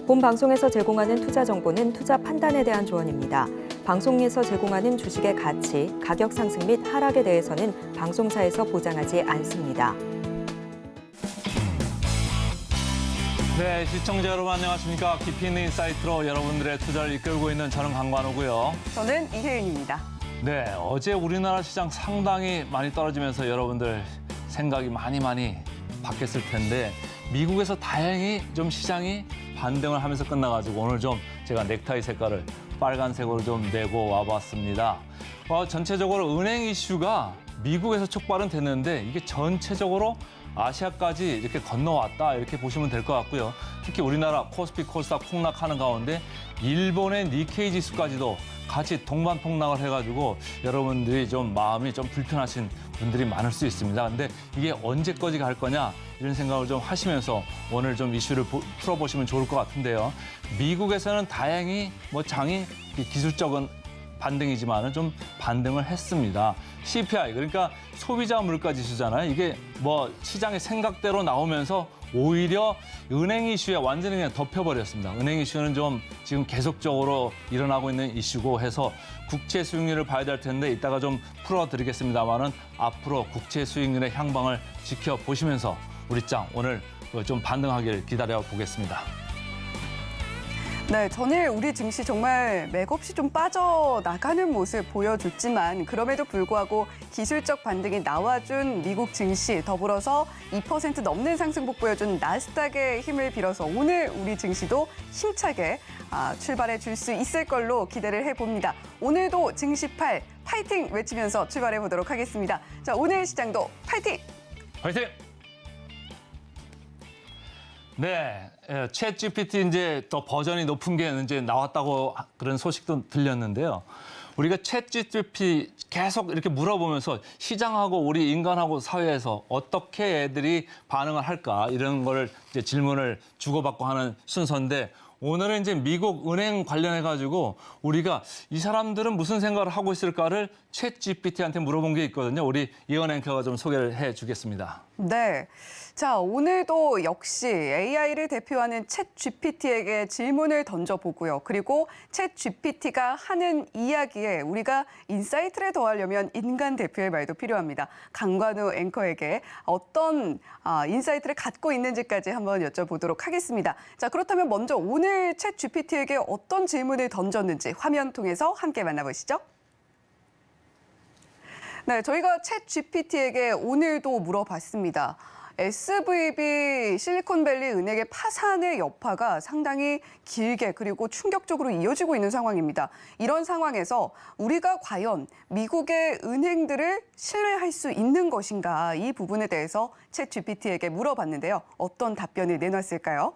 본 방송에서 제공하는 투자 정보는 투자 판단에 대한 조언입니다. 방송에서 제공하는 주식의 가치, 가격 상승 및 하락에 대해서는 방송사에서 보장하지 않습니다. 네, 시청자 여러분 안녕하십니까. 깊이 있는 인사이트로 여러분들의 투자를 이끌고 있는 저는 강관우고요. 저는 이혜윤입니다. 네, 어제 우리나라 시장 상당히 많이 떨어지면서 여러분들 생각이 많이 바뀌었을 텐데 미국에서 다행히 좀 시장이 반등을 하면서 끝나가지고 오늘 좀 제가 넥타이 색깔을 빨간색으로 좀 내고 와봤습니다. 전체적으로 은행 이슈가 미국에서 촉발은 됐는데 이게 전체적으로 아시아까지 이렇게 건너왔다 이렇게 보시면 될 것 같고요. 특히 우리나라 코스피 코스닥 폭락하는 가운데 일본의 니케이 지수까지도 같이 동반 폭락을 해가지고 여러분들이 좀 마음이 좀 불편하신 분들이 많을 수 있습니다. 근데 이게 언제까지 갈 거냐 이런 생각을 좀 하시면서 오늘 좀 이슈를 풀어보시면 좋을 것 같은데요. 미국에서는 다행히 장이 기술적인 반등이지만은 좀 반등을 했습니다. CPI 그러니까 소비자 물가 지수잖아요. 이게 시장의 생각대로 나오면서 오히려 은행 이슈에 완전히 그냥 덮여버렸습니다. 은행 이슈는 좀 지금 계속적으로 일어나고 있는 이슈고 해서 국채 수익률을 봐야 될 텐데 이따가 좀 풀어드리겠습니다만은 앞으로 국채 수익률의 향방을 지켜보시면서 우리 짱 오늘 좀 반등하길 기다려 보겠습니다. 네, 전일 우리 증시 정말 맥없이 좀 빠져나가는 모습 보여줬지만 그럼에도 불구하고 기술적 반등이 나와준 미국 증시 더불어서 2% 넘는 상승폭 보여준 나스닥의 힘을 빌어서 오늘 우리 증시도 힘차게 출발해 줄 수 있을 걸로 기대를 해봅니다. 오늘도 증시팔 파이팅 외치면서 출발해 보도록 하겠습니다. 자, 오늘 시장도 파이팅! 파이팅! 네, 챗 GPT 이제 더 버전이 높은 게 이제 나왔다고 그런 소식도 들렸는데요. 우리가 챗 GPT 계속 이렇게 물어보면서 시장하고 우리 인간하고 사회에서 어떻게 애들이 반응을 할까 이런 걸 이제 질문을 주고받고 하는 순서인데 오늘은 이제 미국 은행 관련해가지고 우리가 이 사람들은 무슨 생각을 하고 있을까를 챗 GPT한테 물어본 게 있거든요. 우리 이현 앵커가 좀 소개를 해주겠습니다. 네. 자, 오늘도 역시 AI를 대표하는 챗 GPT에게 질문을 던져보고요. 그리고 챗 GPT가 하는 이야기에 우리가 인사이트를 더하려면 인간 대표의 말도 필요합니다. 강관우 앵커에게 어떤 인사이트를 갖고 있는지까지 한번 여쭤보도록 하겠습니다. 자, 그렇다면 먼저 오늘 챗 GPT에게 어떤 질문을 던졌는지 화면 통해서 함께 만나보시죠. 네, 저희가 챗 GPT에게 오늘도 물어봤습니다. SVB 실리콘밸리 은행의 파산의 여파가 상당히 길게 그리고 충격적으로 이어지고 있는 상황입니다. 이런 상황에서 우리가 과연 미국의 은행들을 신뢰할 수 있는 것인가 이 부분에 대해서 챗 GPT에게 물어봤는데요. 어떤 답변을 내놨을까요?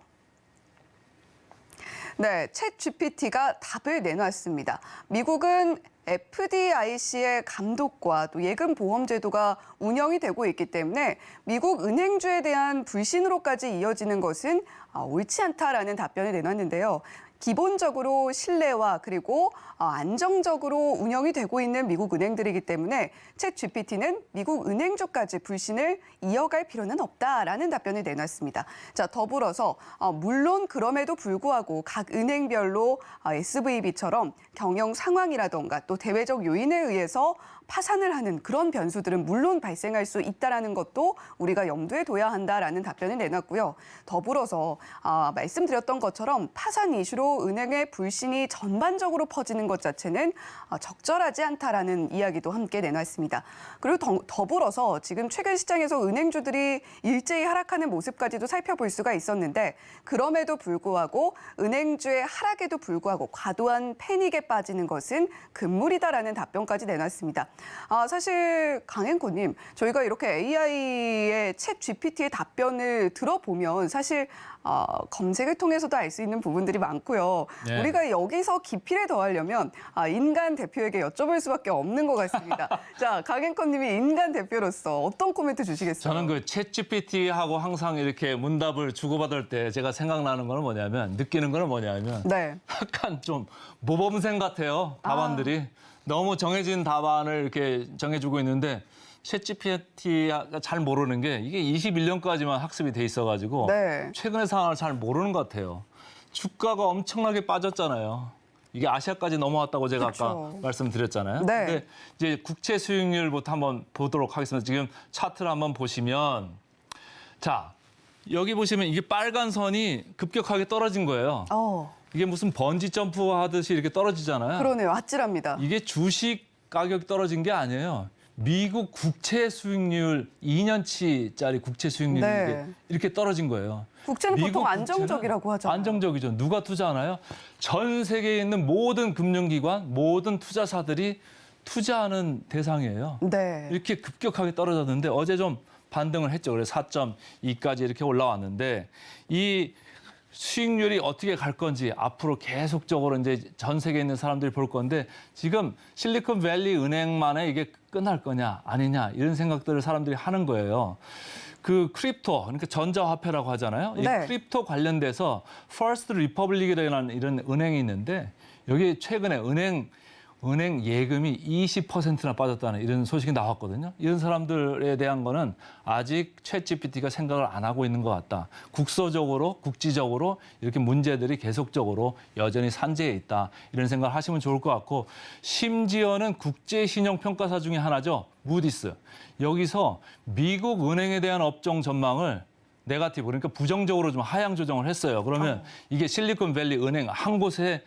네, 챗 GPT가 답을 내놨습니다. 미국은 FDIC의 감독과 또 예금 보험 제도가 운영이 되고 있기 때문에 미국 은행주에 대한 불신으로까지 이어지는 것은 옳지 않다라는 답변을 내놨는데요. 기본적으로 신뢰와 그리고 안정적으로 운영이 되고 있는 미국 은행들이기 때문에 챗 GPT는 미국 은행주까지 불신을 이어갈 필요는 없다라는 답변을 내놨습니다. 자, 더불어서 물론 그럼에도 불구하고 각 은행별로 SVB처럼 경영 상황이라던가 또 대외적 요인에 의해서 파산을 하는 그런 변수들은 물론 발생할 수 있다라는 것도 우리가 염두에 둬야 한다라는 답변을 내놨고요. 더불어서 말씀드렸던 것처럼 파산 이슈로 은행의 불신이 전반적으로 퍼지는 것 자체는 적절하지 않다라는 이야기도 함께 내놨습니다. 그리고 더불어서 지금 최근 시장에서 은행주들이 일제히 하락하는 모습까지도 살펴볼 수가 있었는데 그럼에도 불구하고 은행주의 하락에도 불구하고 과도한 패닉에 빠지는 것은 금물이다라는 답변까지 내놨습니다. 사실 강앵커님, 저희가 이렇게 AI의 챗 GPT의 답변을 들어보면 사실 검색을 통해서도 알 수 있는 부분들이 많고요. 네. 우리가 여기서 깊이를 더하려면 인간 대표에게 여쭤볼 수밖에 없는 것 같습니다. 자, 강앵커님이 인간 대표로서 어떤 코멘트 주시겠어요? 저는 그 챗 GPT하고 항상 이렇게 문답을 주고받을 때 제가 생각나는 거는 느끼는 거는 뭐냐면 네. 약간 좀 모범생 같아요. 답안들이. 너무 정해진 답안을 이렇게 정해주고 있는데 챗GPT가 잘 모르는 게 이게 21년까지만 학습이 돼 있어가지고 네. 최근의 상황을 잘 모르는 것 같아요. 주가가 엄청나게 빠졌잖아요. 이게 아시아까지 넘어왔다고 제가 아까 그렇죠. 말씀드렸잖아요. 네. 근데 이제 국채 수익률부터 한번 보도록 하겠습니다. 지금 차트를 한번 보시면 자, 여기 보시면 이게 빨간 선이 급격하게 떨어진 거예요. 이게 무슨 번지 점프 하듯이 이렇게 떨어지잖아요. 그러네요. 아찔합니다. 이게 주식 가격이 떨어진 게 아니에요. 미국 국채 수익률 2년치짜리 국채 수익률이 네. 이렇게 떨어진 거예요. 국채는 미국 보통 국채는 안정적이라고 하잖아요. 안정적이죠. 누가 투자하나요? 전 세계에 있는 모든 금융기관, 모든 투자사들이 투자하는 대상이에요. 네. 이렇게 급격하게 떨어졌는데 어제 좀 반등을 했죠. 그래서 4.2까지 이렇게 올라왔는데 이 수익률이 어떻게 갈 건지 앞으로 계속적으로 이제 전 세계에 있는 사람들이 볼 건데 지금 실리콘밸리 은행만에 이게 끝날 거냐 아니냐 이런 생각들을 사람들이 하는 거예요. 그 크립토 그러니까 전자화폐라고 하잖아요. 이 네. 크립토 관련돼서 퍼스트 리퍼블릭이라는 이런 은행이 있는데 여기 최근에 은행 예금이 20%나 빠졌다는 이런 소식이 나왔거든요. 이런 사람들에 대한 거는 아직 챗GPT가 생각을 안 하고 있는 것 같다. 국서적으로, 국지적으로 이렇게 문제들이 계속적으로 여전히 산재해 있다. 이런 생각을 하시면 좋을 것 같고 심지어는 국제신용평가사 중에 하나죠. 무디스. 여기서 미국 은행에 대한 업종 전망을 네거티브, 그러니까 부정적으로 좀 하향 조정을 했어요. 그러면 이게 실리콘밸리 은행 한 곳에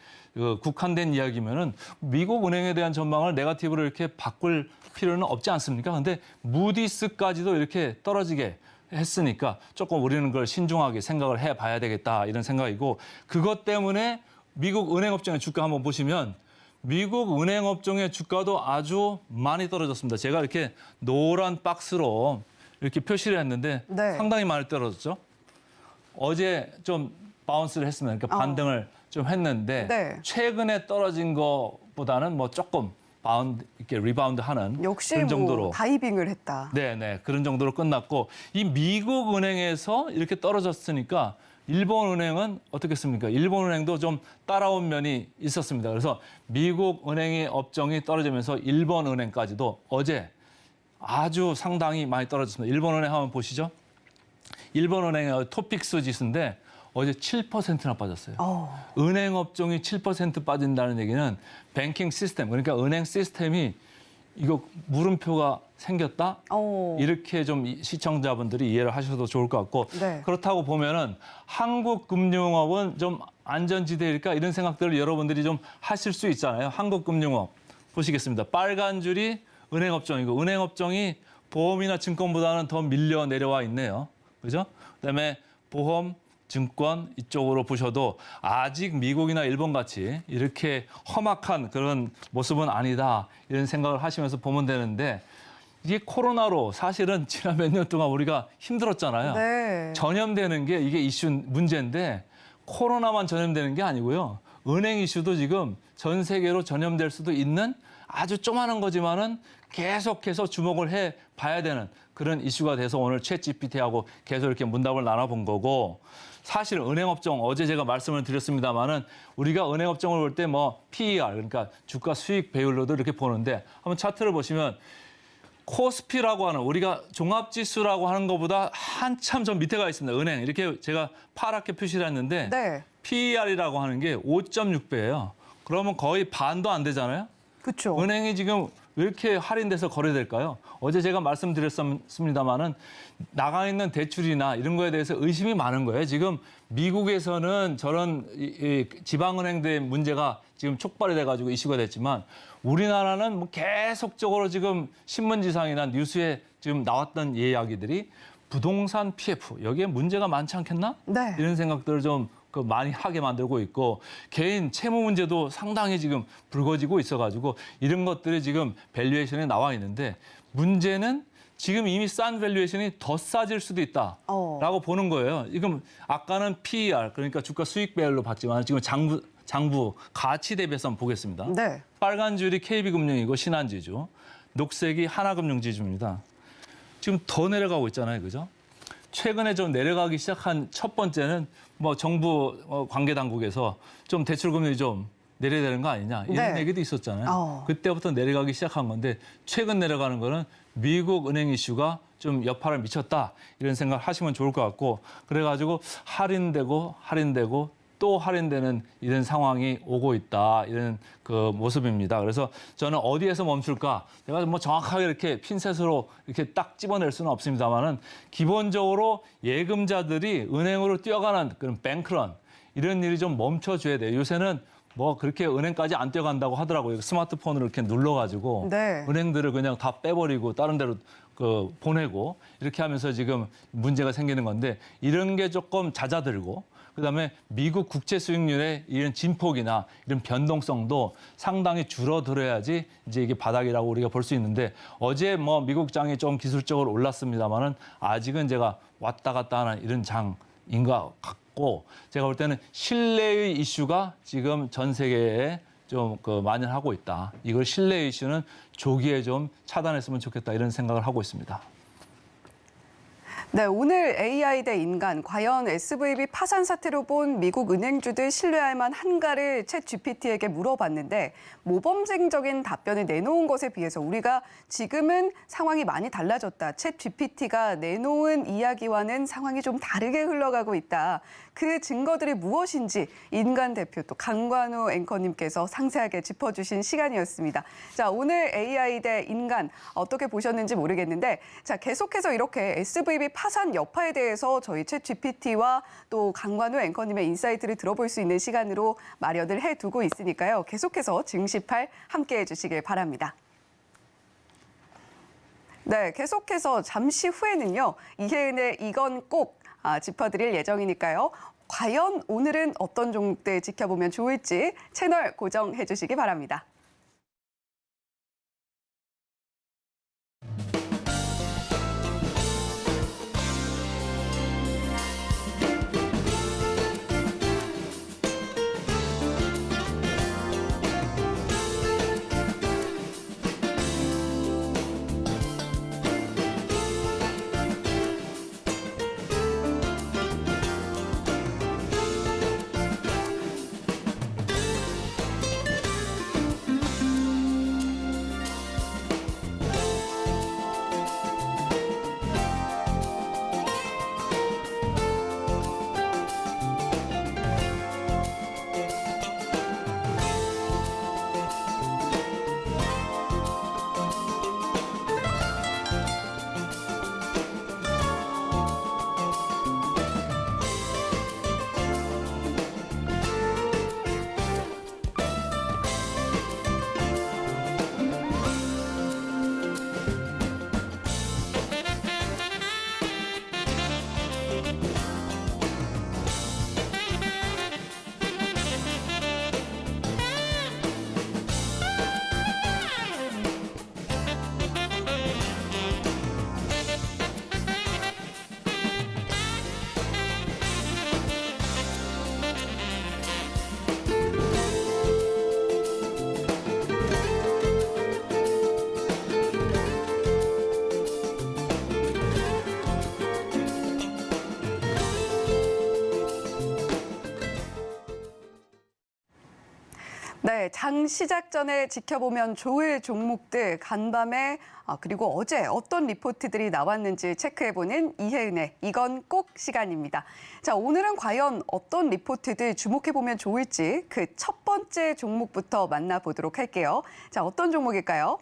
국한된 이야기면은 미국 은행에 대한 전망을 네거티브로 이렇게 바꿀 필요는 없지 않습니까? 근데 무디스까지도 이렇게 떨어지게 했으니까 조금 우리는 그걸 신중하게 생각을 해봐야 되겠다 이런 생각이고 그것 때문에 미국 은행 업종의 주가 한번 보시면 미국 은행 업종의 주가도 아주 많이 떨어졌습니다. 제가 이렇게 노란 박스로 이렇게 표시를 했는데 네. 상당히 많이 떨어졌죠. 어제 좀 바운스를 했습니다. 그러니까 반등을 좀 했는데 네. 최근에 떨어진 것보다는 뭐 조금 이렇게 리바운드하는 역시 그런 정도로 뭐 다이빙을 했다. 네네 그런 정도로 끝났고 이 미국 은행에서 이렇게 떨어졌으니까 일본 은행은 어떻겠습니까? 일본 은행도 좀 따라온 면이 있었습니다. 그래서 미국 은행의 업종이 떨어지면서 일본 은행까지도 어제 아주 상당히 많이 떨어졌습니다. 일본 은행 한번 보시죠. 일본 은행의 토픽스 지수인데 어제 7%나 빠졌어요. 은행 업종이 7% 빠진다는 얘기는 뱅킹 시스템, 그러니까 은행 시스템이 이거 물음표가 생겼다? 이렇게 좀 시청자분들이 이해를 하셔도 좋을 것 같고 네. 그렇다고 보면은 한국금융업은 좀 안전지대일까 이런 생각들을 여러분들이 좀 하실 수 있잖아요. 한국금융업 보시겠습니다. 빨간 줄이 은행업종이고 은행업종이 보험이나 증권보다는 더 밀려 내려와 있네요. 그죠? 그다음에 보험, 증권 이쪽으로 보셔도 아직 미국이나 일본 같이 이렇게 험악한 그런 모습은 아니다 이런 생각을 하시면서 보면 되는데 이게 코로나로 사실은 지난 몇 년 동안 우리가 힘들었잖아요. 네. 전염되는 게 이게 문제인데 코로나만 전염되는 게 아니고요. 은행 이슈도 지금 전 세계로 전염될 수도 있는 아주 조그마한 거지만은 계속해서 주목을 해 봐야 되는 그런 이슈가 돼서 오늘 챗GPT하고 계속 이렇게 문답을 나눠본 거고 사실 은행업종 어제 제가 말씀을 드렸습니다마는 우리가 은행업종을 볼 때 뭐 PER 그러니까 주가 수익 배율로도 이렇게 보는데 한번 차트를 보시면 코스피라고 하는 우리가 종합지수라고 하는 것보다 한참 좀 밑에 가 있습니다. 은행 이렇게 제가 파랗게 표시를 했는데 네. PER이라고 하는 게 5.6배예요. 그러면 거의 반도 안 되잖아요. 그렇죠. 은행이 지금 왜 이렇게 할인돼서 거래될까요? 어제 제가 말씀드렸습니다마는 나가 있는 대출이나 이런 거에 대해서 의심이 많은 거예요. 지금 미국에서는 저런 지방은행들의 문제가 지금 촉발이 돼가지고 이슈가 됐지만 우리나라는 뭐 계속적으로 지금 신문지상이나 뉴스에 지금 나왔던 이야기들이 부동산 PF 여기에 문제가 많지 않겠나? 네. 이런 생각들을 좀 많이 하게 만들고 있고 개인 채무 문제도 상당히 지금 불거지고 있어가지고 이런 것들이 지금 밸류에이션에 나와 있는데 문제는 지금 이미 싼 밸류에이션이 더 싸질 수도 있다라고 보는 거예요. 지금 아까는 PER 그러니까 주가 수익 배열로 봤지만 지금 장부 가치 대비해서 한번 보겠습니다. 네. 빨간 줄이 KB금융이고 신한지주, 녹색이 하나금융지주입니다. 지금 더 내려가고 있잖아요, 그죠? 최근에 좀 내려가기 시작한 첫 번째는 뭐 정부 관계 당국에서 좀 대출 금리 좀 내려야 되는 거 아니냐 이런 네. 얘기도 있었잖아요. 그때부터 내려가기 시작한 건데 최근 내려가는 거는 미국 은행 이슈가 좀 여파를 미쳤다 이런 생각을 하시면 좋을 것 같고 그래가지고 할인되고 또 할인되는 이런 상황이 오고 있다. 이런 그 모습입니다. 그래서 저는 어디에서 멈출까? 제가 뭐 정확하게 이렇게 핀셋으로 이렇게 딱 집어낼 수는 없습니다만은 기본적으로 예금자들이 은행으로 뛰어가는 그런 뱅크런 이런 일이 좀 멈춰줘야 돼요. 요새는 뭐 그렇게 은행까지 안 뛰어간다고 하더라고요. 스마트폰으로 이렇게 눌러가지고 네. 은행들을 그냥 다 빼버리고 다른 데로 그 보내고 이렇게 하면서 지금 문제가 생기는 건데 이런 게 조금 잦아들고 그다음에 미국 국채 수익률의 이런 진폭이나 이런 변동성도 상당히 줄어들어야지 이제 이게 바닥이라고 우리가 볼 수 있는데 어제 뭐 미국장이 좀 기술적으로 올랐습니다만은 아직은 제가 왔다 갔다 하는 이런 장인 것 같고 제가 볼 때는 신뢰의 이슈가 지금 전 세계에 좀 그 만연하고 있다. 이걸 신뢰 이슈는 조기에 좀 차단했으면 좋겠다 이런 생각을 하고 있습니다. 네, 오늘 AI 대 인간, 과연 SVB 파산 사태로 본 미국 은행주들 신뢰할 만한가를 챗 GPT에게 물어봤는데 모범생적인 답변을 내놓은 것에 비해서 우리가 지금은 상황이 많이 달라졌다. 챗 GPT가 내놓은 이야기와는 상황이 좀 다르게 흘러가고 있다. 그 증거들이 무엇인지 인간 대표 또 강관우 앵커님께서 상세하게 짚어주신 시간이었습니다. 자, 오늘 AI 대 인간 어떻게 보셨는지 모르겠는데 자, 계속해서 이렇게 SVB 파산 여파에 대해서 저희 챗 GPT와 또 강관우 앵커님의 인사이트를 들어볼 수 있는 시간으로 마련을 해두고 있으니까요. 계속해서 증시팔 함께해 주시길 바랍니다. 네, 계속해서 잠시 후에는요. 이혜은의 이건 꼭 짚어드릴 예정이니까요. 과연 오늘은 어떤 종목들 지켜보면 좋을지 채널 고정해 주시기 바랍니다. 네, 장 시작 전에 지켜보면 좋을 종목들 간밤에 그리고 어제 어떤 리포트들이 나왔는지 체크해보는 이혜은의 이건 꼭 시간입니다. 자, 오늘은 과연 어떤 리포트들 주목해보면 좋을지 그 첫 번째 종목부터 만나보도록 할게요. 자, 어떤 종목일까요?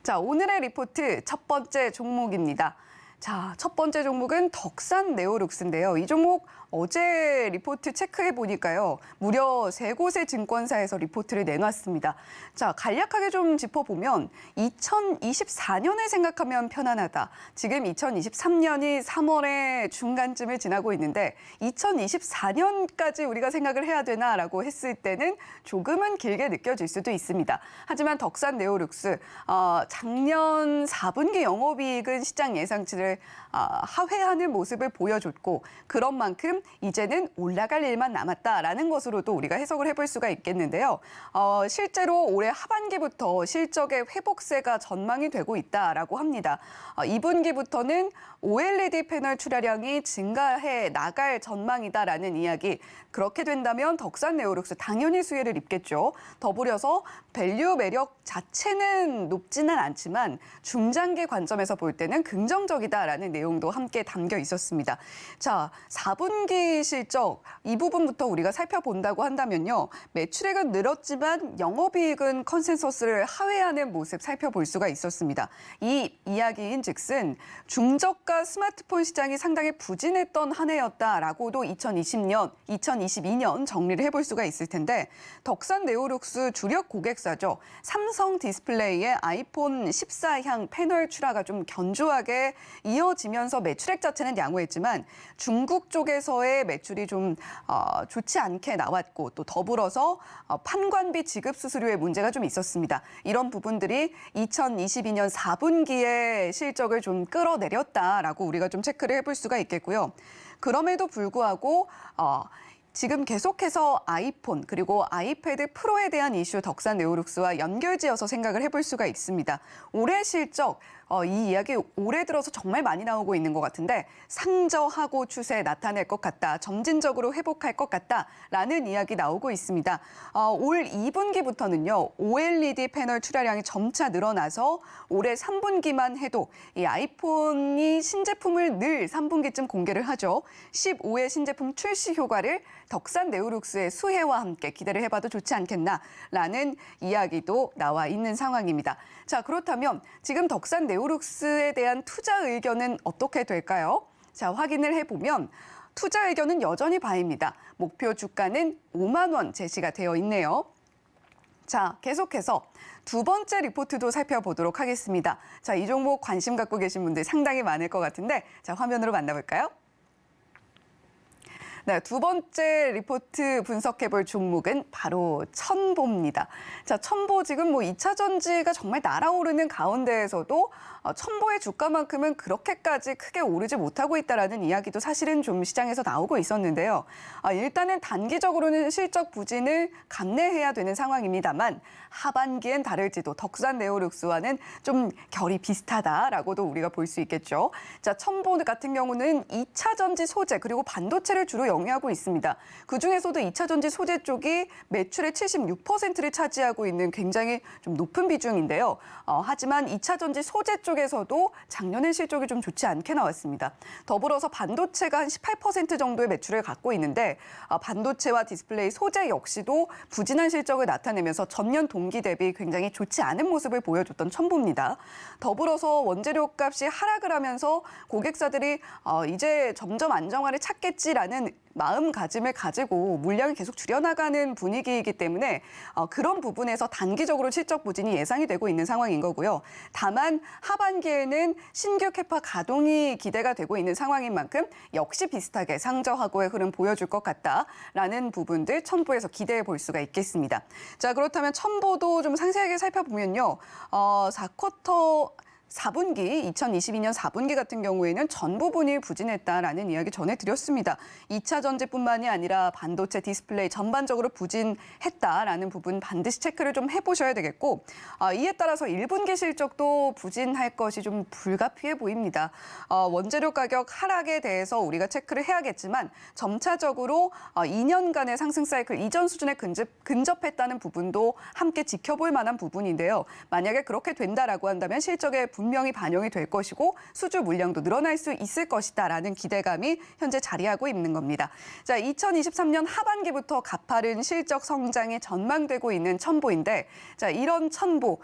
자, 오늘의 리포트 첫 번째 종목입니다. 자, 첫 번째 종목은 덕산 네오룩스인데요. 이 종목 어제 리포트 체크해 보니까요. 무려 3곳의 증권사에서 리포트를 내놨습니다. 자, 간략하게 좀 짚어보면 2024년을 생각하면 편안하다. 지금 2023년이 3월의 중간쯤을 지나고 있는데 2024년까지 우리가 생각을 해야 되나라고 했을 때는 조금은 길게 느껴질 수도 있습니다. 하지만 덕산 네오룩스 작년 4분기 영업이익은 시장 예상치를 하회하는 모습을 보여줬고 그런 만큼 이제는 올라갈 일만 남았다라는 것으로도 우리가 해석을 해볼 수가 있겠는데요. 실제로 올해 하반기부터 실적의 회복세가 전망이 되고 있다라고 합니다. 2분기부터는 OLED 패널 출하량이 증가해 나갈 전망이다라는 이야기. 그렇게 된다면 덕산 네오룩스 당연히 수혜를 입겠죠. 더불어서 밸류 매력 자체는 높지는 않지만 중장기 관점에서 볼 때는 긍정적이다. 것이다라는 내용도 함께 담겨 있었습니다. 자, 4분기 실적 이 부분부터 우리가 살펴본다고 한다면요. 매출액은 늘었지만 영업이익은 컨센서스를 하회하는 모습 살펴볼 수가 있었습니다. 이 이야기인 즉슨 중저가 스마트폰 시장이 상당히 부진했던 한 해였다라고도 2022년 정리를 해볼 수가 있을 텐데 덕산 네오룩스 주력 고객사죠. 삼성 디스플레이의 아이폰 14향 패널 출하가 좀 견조하게 이어지면서 매출액 자체는 양호했지만 중국 쪽에서의 매출이 좀 좋지 않게 나왔고 또 더불어서 판관비 지급 수수료의 문제가 좀 있었습니다. 이런 부분들이 2022년 4분기의 실적을 좀 끌어내렸다라고 우리가 좀 체크를 해볼 수가 있겠고요. 그럼에도 불구하고 지금 계속해서 아이폰 그리고 아이패드 프로에 대한 이슈 덕산 네오룩스와 연결지어서 생각을 해볼 수가 있습니다. 올해 실적 이 이야기 올해 들어서 정말 많이 나오고 있는 것 같은데 상저하고 추세 나타낼 것 같다. 점진적으로 회복할 것 같다라는 이야기 나오고 있습니다. 올 2분기부터는요. OLED 패널 출하량이 점차 늘어나서 올해 3분기만 해도 이 아이폰이 신제품을 늘 3분기쯤 공개를 하죠. 15회 신제품 출시 효과를 덕산 네오룩스의 수혜와 함께 기대를 해봐도 좋지 않겠나라는 이야기도 나와 있는 상황입니다. 자, 그렇다면 지금 덕산 네오룩스에 대한 투자 의견은 어떻게 될까요? 자, 확인을 해보면 투자 의견은 여전히 바입니다. 목표 주가는 5만 원 제시가 되어 있네요. 자, 계속해서 두 번째 리포트도 살펴보도록 하겠습니다. 자, 이 종목 관심 갖고 계신 분들 상당히 많을 것 같은데 자, 화면으로 만나볼까요? 네, 두 번째 리포트 분석해볼 종목은 바로 첨보입니다. 자, 첨보 지금 2차 전지가 정말 날아오르는 가운데에서도 첨보의 주가만큼은 그렇게까지 크게 오르지 못하고 있다라는 이야기도 사실은 좀 시장에서 나오고 있었는데요. 일단은 단기적으로는 실적 부진을 감내해야 되는 상황입니다만 하반기엔 다를지도 덕산 네오룩스와는 좀 결이 비슷하다라고도 우리가 볼 수 있겠죠. 자, 첨보 같은 경우는 2차 전지 소재 그리고 반도체를 주로 영위하고 있습니다. 그중에서도 2차 전지 소재 쪽이 매출의 76%를 차지하고 있는 굉장히 좀 높은 비중인데요. 하지만 2차 전지 소재 쪽에서도 작년에 실적이 좀 좋지 않게 나왔습니다. 더불어서 반도체가 한 18% 정도의 매출을 갖고 있는데 반도체와 디스플레이 소재 역시도 부진한 실적을 나타내면서 전년 동기 대비 굉장히 좋지 않은 모습을 보여줬던 첨보입니다. 더불어서 원재료 값이 하락을 하면서 고객사들이 이제 점점 안정화를 찾겠지라는 마음가짐을 가지고 물량을 계속 줄여나가는 분위기이기 때문에 그런 부분에서 단기적으로 실적 부진이 예상이 되고 있는 상황인 거고요. 다만 하반기에는 신규 캐파 가동이 기대가 되고 있는 상황인 만큼 역시 비슷하게 상저하고의 흐름 보여줄 것 같다라는 부분들 첨보에서 기대해 볼 수가 있겠습니다. 자, 그렇다면 첨보도 좀 상세하게 살펴보면요. 4분기, 2022년 4분기 같은 경우에는 전 부분이 부진했다라는 이야기 전해드렸습니다. 2차 전지뿐만이 아니라 반도체, 디스플레이 전반적으로 부진했다라는 부분 반드시 체크를 좀 해보셔야 되겠고 이에 따라서 1분기 실적도 부진할 것이 좀 불가피해 보입니다. 원재료 가격 하락에 대해서 우리가 체크를 해야겠지만 점차적으로 2년간의 상승 사이클 이전 수준에 근접했다는 부분도 함께 지켜볼 만한 부분인데요. 만약에 그렇게 된다라고 한다면 실적에 분명히 반영이 될 것이고 수주 물량도 늘어날 수 있을 것이다라는 기대감이 현재 자리하고 있는 겁니다. 자, 2023년 하반기부터 가파른 실적 성장이 전망되고 있는 첨보인데 자, 이런 첨보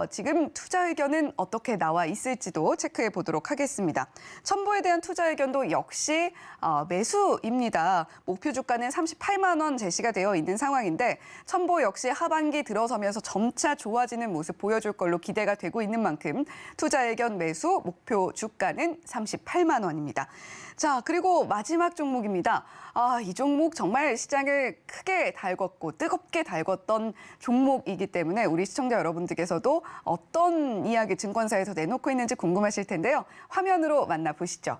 지금 투자 의견은 어떻게 나와 있을지도 체크해 보도록 하겠습니다. 첨보에 대한 투자 의견도 역시 매수입니다. 목표 주가는 38만 원 제시가 되어 있는 상황인데 첨보 역시 하반기 들어서면서 점차 좋아지는 모습 보여줄 걸로 기대가 되고 있는 만큼 투자 의견 매수 목표 주가는 38만 원입니다. 자, 그리고 마지막 종목입니다. 이 종목 정말 시장을 크게 달궜고 뜨겁게 달궜던 종목이기 때문에 우리 시청자 여러분들께서도 어떤 이야기 증권사에서 내놓고 있는지 궁금하실 텐데요. 화면으로 만나보시죠.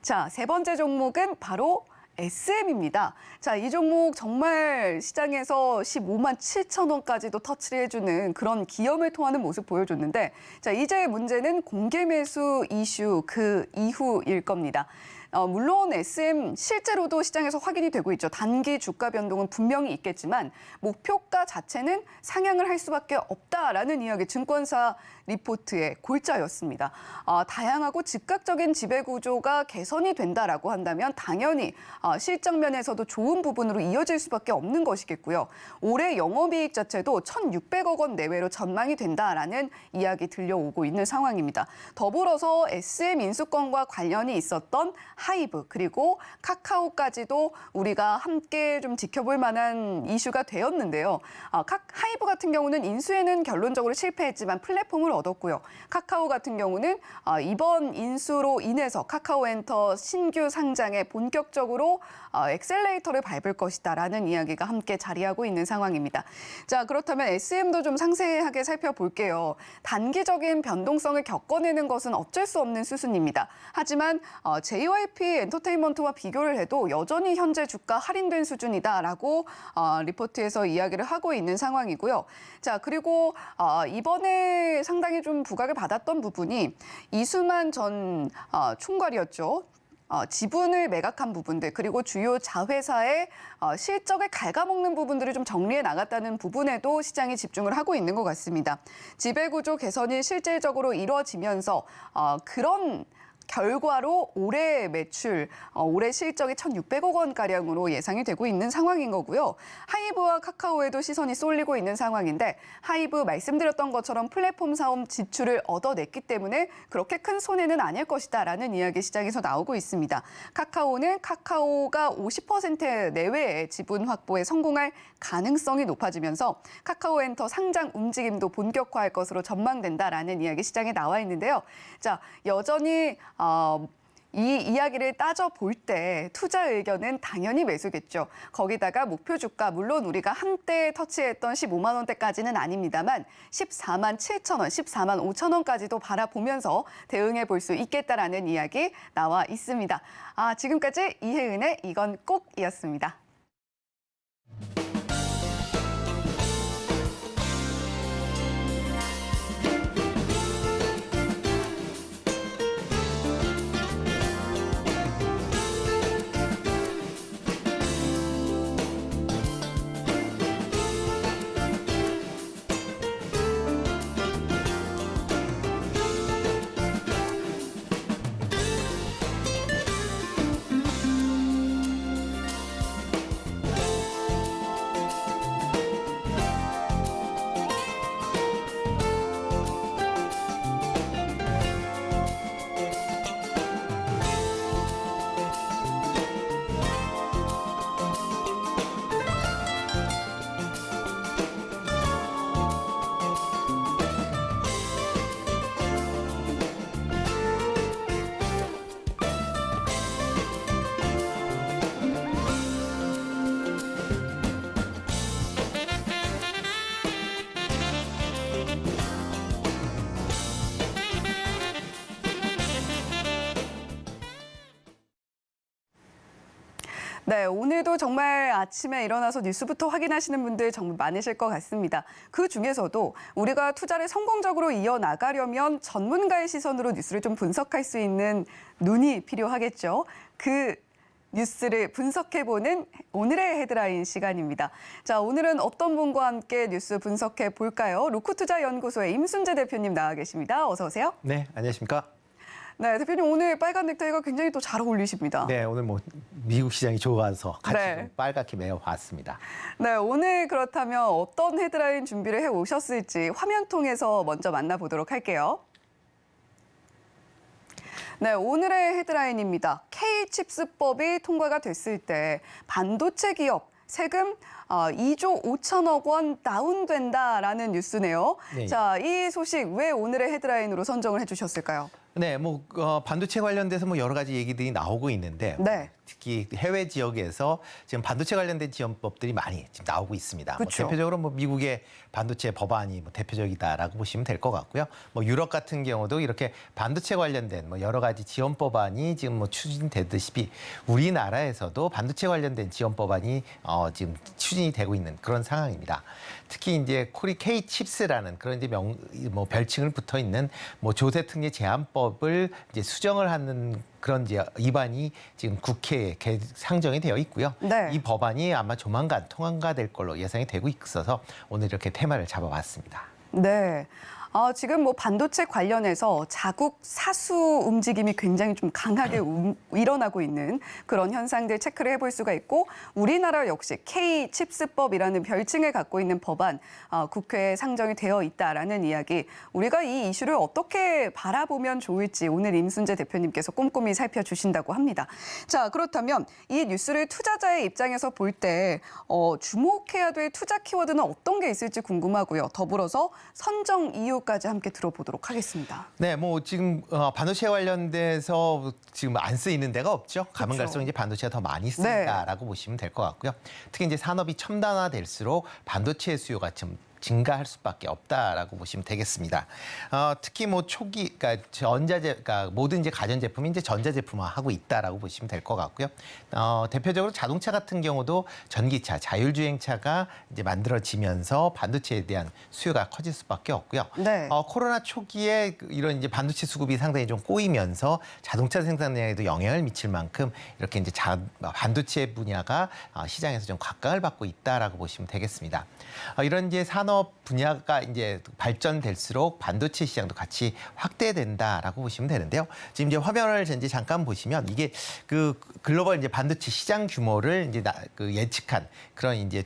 자, 세 번째 종목은 바로 SM입니다. 자, 이 종목 정말 시장에서 15만 7천 원까지도 터치를 해주는 그런 기염을 토하는 모습 보여줬는데 자, 이제 문제는 공개 매수 이슈 그 이후일 겁니다. 물론 SM 실제로도 시장에서 확인이 되고 있죠. 단기 주가 변동은 분명히 있겠지만 목표가 자체는 상향을 할 수밖에 없다라는 이야기 증권사 리포트의 골자였습니다. 다양하고 즉각적인 지배 구조가 개선이 된다라고 한다면 당연히 실적 면에서도 좋은 부분으로 이어질 수밖에 없는 것이겠고요. 올해 영업이익 자체도 1,600억 원 내외로 전망이 된다라는 이야기 들려오고 있는 상황입니다. 더불어서 SM 인수권과 관련이 있었던 하이브 그리고 카카오까지도 우리가 함께 좀 지켜볼 만한 이슈가 되었는데요. 하이브 같은 경우는 인수에는 결론적으로 실패했지만 플랫폼을 얻었고요. 카카오 같은 경우는 이번 인수로 인해서 카카오엔터 신규 상장에 본격적으로 엑셀레이터를 밟을 것이다라는 이야기가 함께 자리하고 있는 상황입니다. 자, 그렇다면 SM도 좀 상세하게 살펴볼게요. 단기적인 변동성을 겪어내는 것은 어쩔 수 없는 수순입니다. 하지만 JYP 엔터테인먼트와 비교를 해도 여전히 현재 주가 할인된 수준이다라고 리포트에서 이야기를 하고 있는 상황이고요. 자, 그리고 이번에 상당히 좀 부각을 받았던 부분이 이수만 전 총괄이었죠. 지분을 매각한 부분들 그리고 주요 자회사의 실적을 갉아먹는 부분들을 좀 정리해 나갔다는 부분에도 시장이 집중을 하고 있는 것 같습니다. 지배구조 개선이 실질적으로 이루어지면서 그런 결과로 올해 매출, 올해 실적이 1,600억 원가량으로 예상이 되고 있는 상황인 거고요. 하이브와 카카오에도 시선이 쏠리고 있는 상황인데 하이브 말씀드렸던 것처럼 플랫폼 사업 지출을 얻어냈기 때문에 그렇게 큰 손해는 아닐 것이다라는 이야기 시장에서 나오고 있습니다. 카카오는 카카오가 50% 내외의 지분 확보에 성공할 가능성이 높아지면서 카카오엔터 상장 움직임도 본격화할 것으로 전망된다라는 이야기 시장에 나와 있는데요. 자, 여전히 이 이야기를 따져볼 때 투자 의견은 당연히 매수겠죠. 거기다가 목표 주가 물론 우리가 한때 터치했던 15만 원대까지는 아닙니다만 14만 7천 원, 14만 5천 원까지도 바라보면서 대응해 볼 수 있겠다라는 이야기 나와 있습니다. 지금까지 이혜은의 이건 꼭이었습니다. 네, 오늘도 정말 아침에 일어나서 뉴스부터 확인하시는 분들 정말 많으실 것 같습니다. 그 중에서도 우리가 투자를 성공적으로 이어나가려면 전문가의 시선으로 뉴스를 좀 분석할 수 있는 눈이 필요하겠죠. 그 뉴스를 분석해보는 오늘의 헤드라인 시간입니다. 자, 오늘은 어떤 분과 함께 뉴스 분석해 볼까요? 루크투자연구소의 임순재 대표님 나와 계십니다. 어서 오세요. 네, 안녕하십니까? 네, 대표님 오늘 빨간 넥타이가 굉장히 또 잘 어울리십니다. 네, 오늘 뭐 미국 시장이 좋아서 같이 네. 좀 빨갛게 매어봤습니다. 네, 오늘 그렇다면 어떤 헤드라인 준비를 해 오셨을지 화면 통해서 먼저 만나보도록 할게요. 네, 오늘의 헤드라인입니다. K칩스법이 통과가 됐을 때 반도체 기업 세금 2조 5천억 원 다운된다라는 뉴스네요. 네. 자, 이 소식 왜 오늘의 헤드라인으로 선정을 해주셨을까요? 네, 뭐 반도체 관련돼서 뭐 여러 가지 얘기들이 나오고 있는데 네. 특히 해외 지역에서 지금 반도체 관련된 지원법들이 많이 지금 나오고 있습니다. 뭐 그쵸. 대표적으로 뭐 미국의 반도체 법안이 뭐 대표적이다라고 보시면 될 것 같고요. 뭐 유럽 같은 경우도 이렇게 반도체 관련된 뭐 여러 가지 지원 법안이 지금 뭐 추진되듯이 우리나라에서도 반도체 관련된 지원 법안이 지금 추진이 되고 있는 그런 상황입니다. 특히 이제 코리 K 칩스라는 그런 이제 뭐 별칭을 붙어 있는 뭐 조세 특례 제한법을 이제 수정을 하는 그런 이제 입안이 지금 국회에 상정이 되어 있고요. 네. 이 법안이 아마 조만간 통과될 걸로 예상이 되고 있어서 오늘 이렇게 테마를 잡아봤습니다. 네. 지금 뭐 반도체 관련해서 자국 사수 움직임이 굉장히 좀 강하게 일어나고 있는 그런 현상들 체크를 해볼 수가 있고 우리나라 역시 K-칩스법이라는 별칭을 갖고 있는 법안 국회에 상정이 되어 있다라는 이야기 우리가 이 이슈를 어떻게 바라보면 좋을지 오늘 임순재 대표님께서 꼼꼼히 살펴주신다고 합니다. 자, 그렇다면 이 뉴스를 투자자의 입장에서 볼 때 주목해야 될 투자 키워드는 어떤 게 있을지 궁금하고요. 더불어서 선정 이유까지 함께 들어보도록 하겠습니다. 네, 뭐 지금 반도체 관련돼서 지금 안 쓰이는 데가 없죠. 가면 그렇죠. 갈수록 이제 반도체가 더 많이 쓰인다라고 보시면 될 것 같고요. 특히 이제 산업이 첨단화될수록 반도체 수요가 좀 증가할 수밖에 없다라고 보시면 되겠습니다. 특히 뭐 초기, 그러니까 그러니까 모든 이제 가전 제품이 이제 전자 제품화하고 있다라고 보시면 될 것 같고요. 대표적으로 자동차 같은 경우도 전기차, 자율주행차가 이제 만들어지면서 반도체에 대한 수요가 커질 수밖에 없고요. 네. 코로나 초기에 이런 이제 반도체 수급이 상당히 좀 꼬이면서 자동차 생산량에도 영향을 미칠 만큼 이렇게 이제 반도체 분야가 시장에서 좀 각광을 받고 있다라고 보시면 되겠습니다. 이런 이제 산업 분야가 이제 발전될수록 반도체 시장도 같이 확대된다라고 보시면 되는데요. 지금 이제 화면을 이제 잠깐 보시면 이게 그 글로벌 이제 반도체 시장 규모를 이제 예측한 그런 이제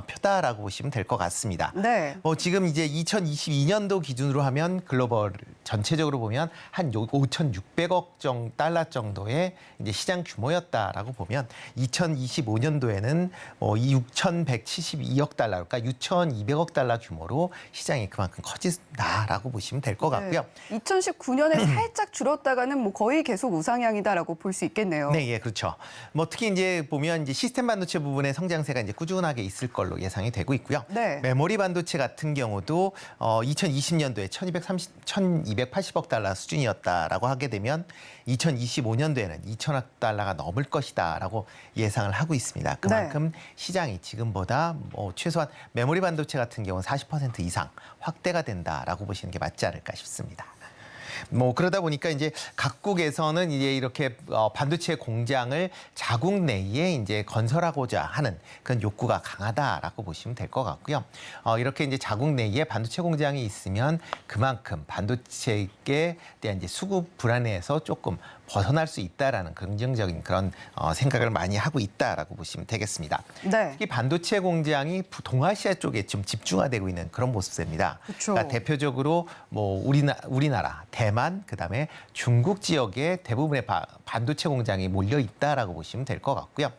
표다라고 보시면 될 것 같습니다. 네. 지금 이제 2022년도 기준으로 하면 글로벌 전체적으로 보면 한 5,600억 달러 정도의 이제 시장 규모였다라고 보면 2025년도에는 6,172억 달러, 그러니까 6,200억 달러 규모로 시장이 그만큼 커진다라고 보시면 될 것 같고요. 네. 2019년에 살짝 줄었다가는 뭐 거의 계속 우상향이다라고 볼 수 있겠네요. 네, 예, 그렇죠. 특히 이제 보면 이제 시스템 반도체 부분의 성장세가 이제 꾸준하게 있을 걸로 예상이 되고 있고요. 네. 메모리 반도체 같은 경우도 2020년도에 1,280억 달러 수준이었다라고 하게 되면 2025년도에는 2,000억 달러가 넘을 것이다라고 예상을 하고 있습니다. 그만큼 시장이 지금보다 최소한 메모리 반도체 같은 경우는 40% 이상 확대가 된다라고 보시는 게 맞지 않을까 싶습니다. 그러다 보니까 이제 각국에서는 이제 이렇게 반도체 공장을 자국 내에 이제 건설하고자 하는 그런 욕구가 강하다라고 보시면 될 것 같고요. 이렇게 이제 자국 내에 반도체 공장이 있으면 그만큼 반도체에 대한 이제 수급 불안에서 조금 벗어날 수 있다라는 긍정적인 그런 생각을 많이 하고 있다라고 보시면 되겠습니다. 네. 특히 반도체 공장이 동아시아 쪽에 좀 집중화되고 있는 그런 모습입니다. 그렇죠. 그러니까 대표적으로 우리나라, 대만, 그다음에 중국 지역에 대부분의 반도체 공장이 몰려 있다라고 보시면 될 것 같고요.